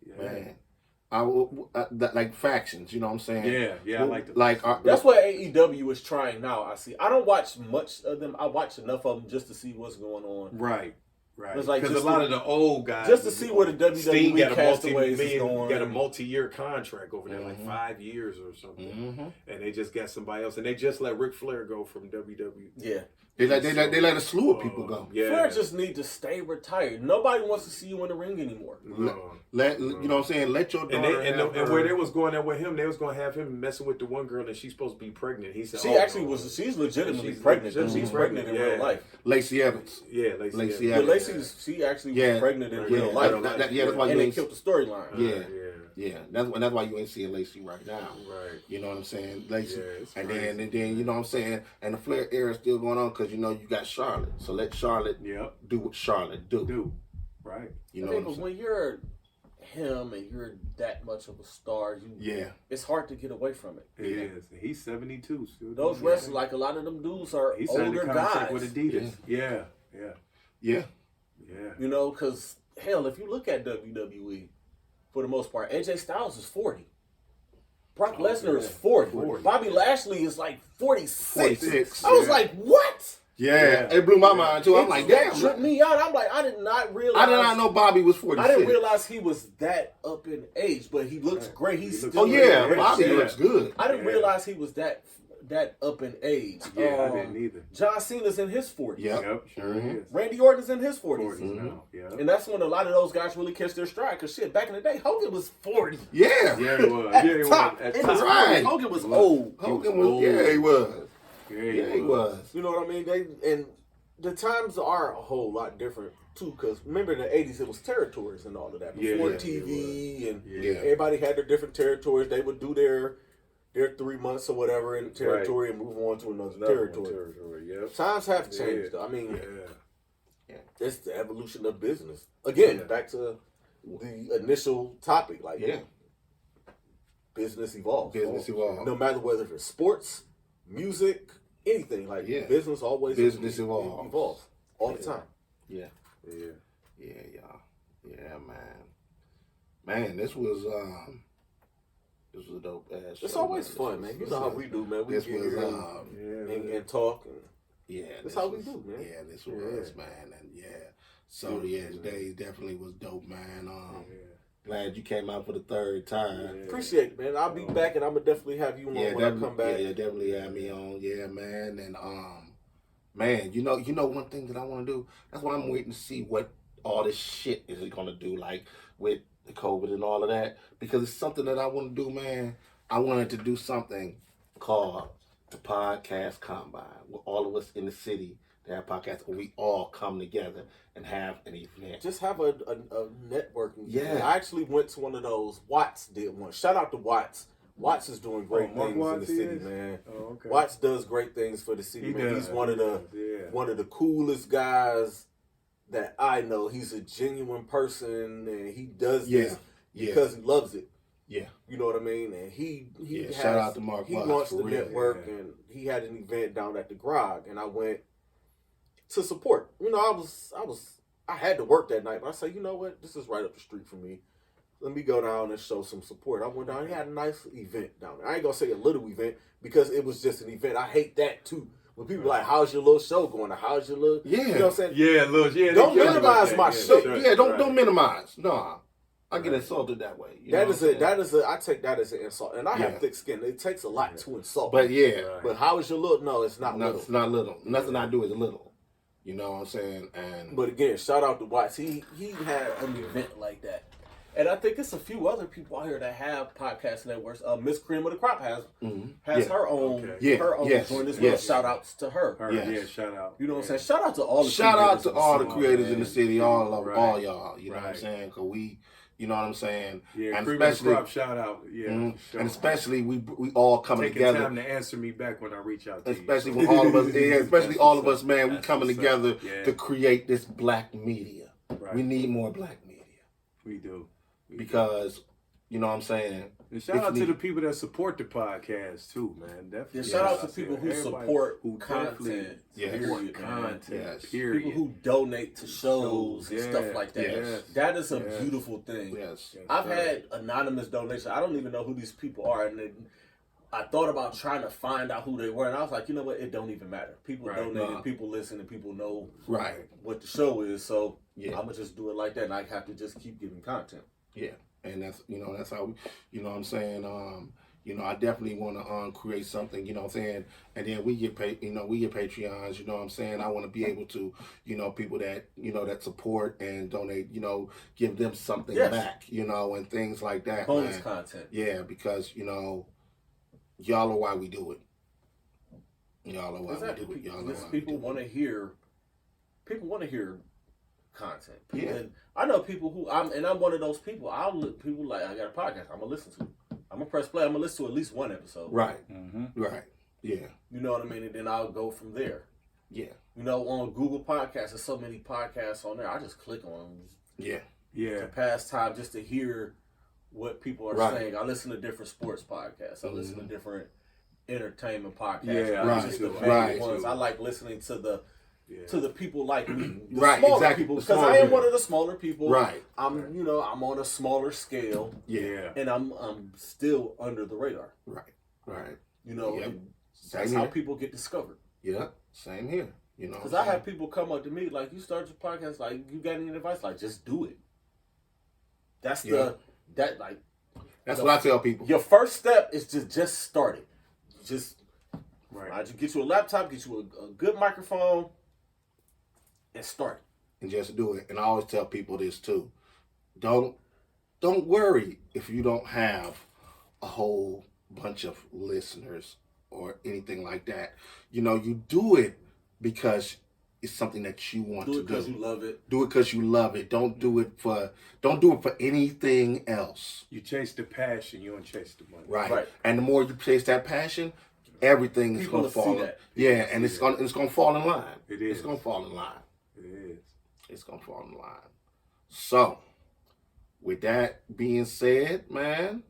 Yeah. Man. Like factions, you know what I'm saying? Yeah, I like the like That's what AEW is trying now. I see. I don't watch much of them. I watch enough of them just to see what's going on. Right. It's like Because a just lot to- of the old guys, just to see where the WWE Sting got a castaways is going. got a multi-year contract over there, like Mhm. 5 years or something, Mm-hmm. and they just got somebody else, and they just let Ric Flair go from WWE. Yeah. They let a slew of people go. Yeah, Flair just need to stay retired. Nobody wants to see you in the ring anymore. No. Let you know what I'm saying? Let your And daughter they and, have and her- where they was going there with him, they was gonna have him messing with the one girl, and she's supposed to be pregnant. He said, She "Oh, actually no." was. She's legitimately She's pregnant. legitimately She's pregnant in pregnant, real yeah. life. Lacey Evans. Yeah, Lacey Yeah, Evans. Lacey's. She actually Yeah. was pregnant in Yeah. real Yeah, life. that's why and you they ain't killed the storyline. Yeah. Yeah, that's why you ain't seeing Lacey right now. Right. You know what I'm saying, Lacey, Yeah, it's and crazy. then you know what I'm saying, and the Flair era is still going on because you know you got Charlotte, so let Charlotte Yep. do what Charlotte do. Do. Right. You I know think what I'm saying? when you're him and you're that much of a star, Yeah, it's hard to get away from it. It is. He's 72. Still Those doing wrestlers, his like a lot of them dudes, are thing. He signed older a contract guys. with Adidas. Yeah. yeah. You know, because hell, if you look at WWE, for the most part, AJ Styles is 40. Brock Lesnar is 40. 40. Bobby Lashley is like 46. 46, I was yeah. like, what? Yeah, it blew my mind too. I'm like, that damn. tripped me out. I'm like, I did not realize. I did not know Bobby was 46. I didn't realize he was that up in age, but he looks great. He's looks still Oh yeah, in great Bobby shape. looks good. I didn't Yeah. realize he was that up in age. Yeah, I didn't either. John Cena's in his 40s. Yep. Yep, sure Mhm. is. Randy Orton's in his 40s. 40s now. Yeah. And that's when a lot of those guys really catch their stride. Because shit, back in the day, Hogan was 40. Yeah, Yeah, he was. At Yeah, he top. was. At In top. his Right. 40s. Hogan was old. Hogan was was. old. Yeah, he was. Yeah, He was. You know what I mean? And the times are a whole lot different too. Because remember in the 80s, it was territories and all of that. Yeah, Before yeah, TV and Yeah. everybody had their different territories. They would do their 3 months or whatever in the territory and move on to another territory. Yep. Times have changed. Yeah. I mean, Yeah. it's the evolution of business. Again, Yeah. back to the initial topic. Like, Yeah. business evolves. Business evolves. No matter whether it's sports, music, anything. Like, Yeah. business always Business evolves. evolves all the time. Yeah. Yeah. Yeah, y'all. Yeah, man. Man, this was a dope ass. It's show, always man. fun, man. You know how we do, man. We This get was here Yeah. and talk. And yeah. That's this how we was- do, man. Yeah, this was man, and yeah. So yeah, today definitely was dope, man. Glad you came out for the third time. appreciate it, man. I'll be back, and I'm gonna definitely have you on Yeah, when I definitely, come back. yeah, definitely have me on. Yeah, man, and man, you know, one thing that I want to do. That's why I'm waiting to see what all this shit is it gonna do, like with the COVID and all of that, because it's something that I want to do, man. I wanted to do something called the Podcast Combine, with all of us in the city that have podcasts, and we all come together and have an event. Just have a networking. Yeah. I actually went to one of those. Watts did one. Shout out to Watts. Watts is doing great Mark things Watts in the city, is? man. Oh, okay. Watts does great things for the city, He man. does. He's one of the Yeah. one of the coolest guys that I know. He's a genuine person, and he does this Yeah. because he loves it. Yeah. You know what I mean? And he Yeah, shout out to Mark He Watts, launched for the real. network, Yeah. and he had an event down at the Grog, and I went to support. You know, I had to work that night, but I said, you know what? This is right up the street from me. Let me go down and show some support. I went down. He had a nice event down there. I ain't gonna say a little event because it was just an event. I hate that too. When people like, how's your little show going? Or how's your little, Yeah. you know what I'm saying? Yeah, look, yeah. Don't they kill you minimize with my that. shit. sure. Yeah, don't Right. minimize. No, I get Right. insulted that way. You That know is what I'm saying? I take that as an insult, and I Yeah. have thick skin. It takes a lot to insult. But yeah, Right. But how is your little? No, it's not no, little. it's not little. Nothing I do is little. You know what I'm saying? And But again, shout out to Watts. He had an event like that. And I think it's a few other people out here that have podcast networks. Miss Cream of the Crop has yeah. her own Okay. Yeah, her own yes, joint as yes. well. Shout outs to her. Her, Yes. Yeah, shout out. You know what I'm saying? Shout out to all the Shout out creators to in the all the city, creators in man. the city, all of Right. all y'all. You know what I'm Right. saying? Because we, you know what I'm saying? Yeah, and Cream of the especially, Crop, shout out. Yeah, mhm, sure. and especially we all coming taking together. time to answer me back when I reach out to Especially you. with all of us, yeah, especially That's all of what's us, man. We That's coming what's together up. Yeah. to create this black media. Right. We need more black media We do. We do. because, you know what I'm saying? And shout If out to we- the people that support the podcast too, man. Definitely. Yeah, shout out to Yes. people who Everybody support who content. definitely Yes. period, support man. content. Yes. Period. People who donate to shows and Yeah. stuff like that. Yes. That is a Yes. beautiful thing. Yes. Yes, I've sir. had anonymous donations. I don't even know who these people are, and I thought about trying to find out who they were, and I was like, you know what? It don't even matter. People Right. donate, Nah. people listen, and people know Right. what the show is. So Yeah. I'm gonna just do it like that, and I have to just keep giving content. Yeah. And that's, you know, that's how we, you know what I'm saying? You know, I definitely want to create something, you know what I'm saying? And then we get paid, you know, we get Patreons, you know what I'm saying? I want to be able to, you know, people that, you know, that support and donate, you know, give them something Yes. back, you know, and things like that. Bonus man. content. Yeah, because, you know, y'all are why we do it. Y'all are why Exactly. we do it. Y'all are Because why people we do want to hear. People want to hear content. Yeah. And I know people who I'm one of those people. People like, I got a podcast. I'm gonna listen to. I'm gonna press play. I'm gonna listen to at least one episode. it. Right, Mm-hmm. right. Yeah, You know what I mean? And then I'll go from there. yeah, You know, on Google Podcasts, there's so many podcasts on there. I just click on them yeah, Yeah. to pass time, just to hear what people are Right. saying. I listen to different sports podcasts. I listen to different entertainment podcasts. Yeah, not right, just the right, main right. ones. I like listening to the Yeah. people like me, the Right, smaller exactly, people, the because smaller I am people. one of the smaller people. right. I'm, you know, I'm on a smaller scale, Yeah, and I'm still under the radar. right, right. You know, Yep. and Same that's how here. people get discovered. Yeah, same here. You know, Because I have people come up to me like, "You start your podcast, like, you got any advice? Like, just do it." That's Yeah. That's what I tell people. Your first step is to just start it. Just Right. you get you a laptop, get you a good microphone, and start. And just do it. And I always tell people this too. Don't worry if you don't have a whole bunch of listeners or anything like that. You know, you do it because it's something that you want Do to it because do. you love it. Do it because you love it. Don't do it for anything else. You chase the passion, you don't chase the money. Right. Right. And the more you chase that passion, everything is People gonna will see fall. that. Yeah, and see it's gonna fall in line. It It's is. gonna fall in line. It is. It's gonna fall in line. So, with that being said, man,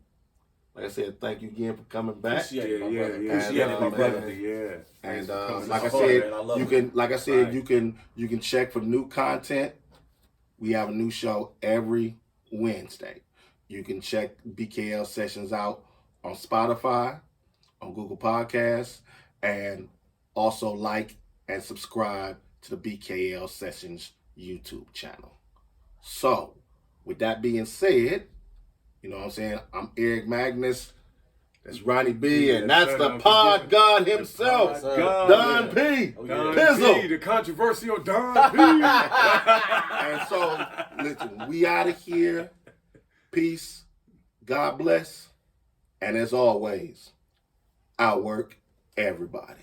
like I said, thank you again for coming back. Appreciate Yeah, it, my yeah, brother. yeah. Appreciate it, my man. brother. Yeah. And Thanks for coming like I on. fun, said, man. I love you it. can, like I said, Right. you can check for new content. We have a new show every Wednesday. You can check BKL Sessions out on Spotify, on Google Podcasts, and also like and subscribe to the BKL Sessions YouTube channel. So, with that being said, you know what I'm saying? I'm Eric Magnus, That's Ronnie B, and Yeah, that's son the of pod a- God himself, Pod God, Don yeah. P. Don Pizzle. P, the controversial Don P. And so, listen, we out of here. Peace. God bless. And as always, outwork everybody.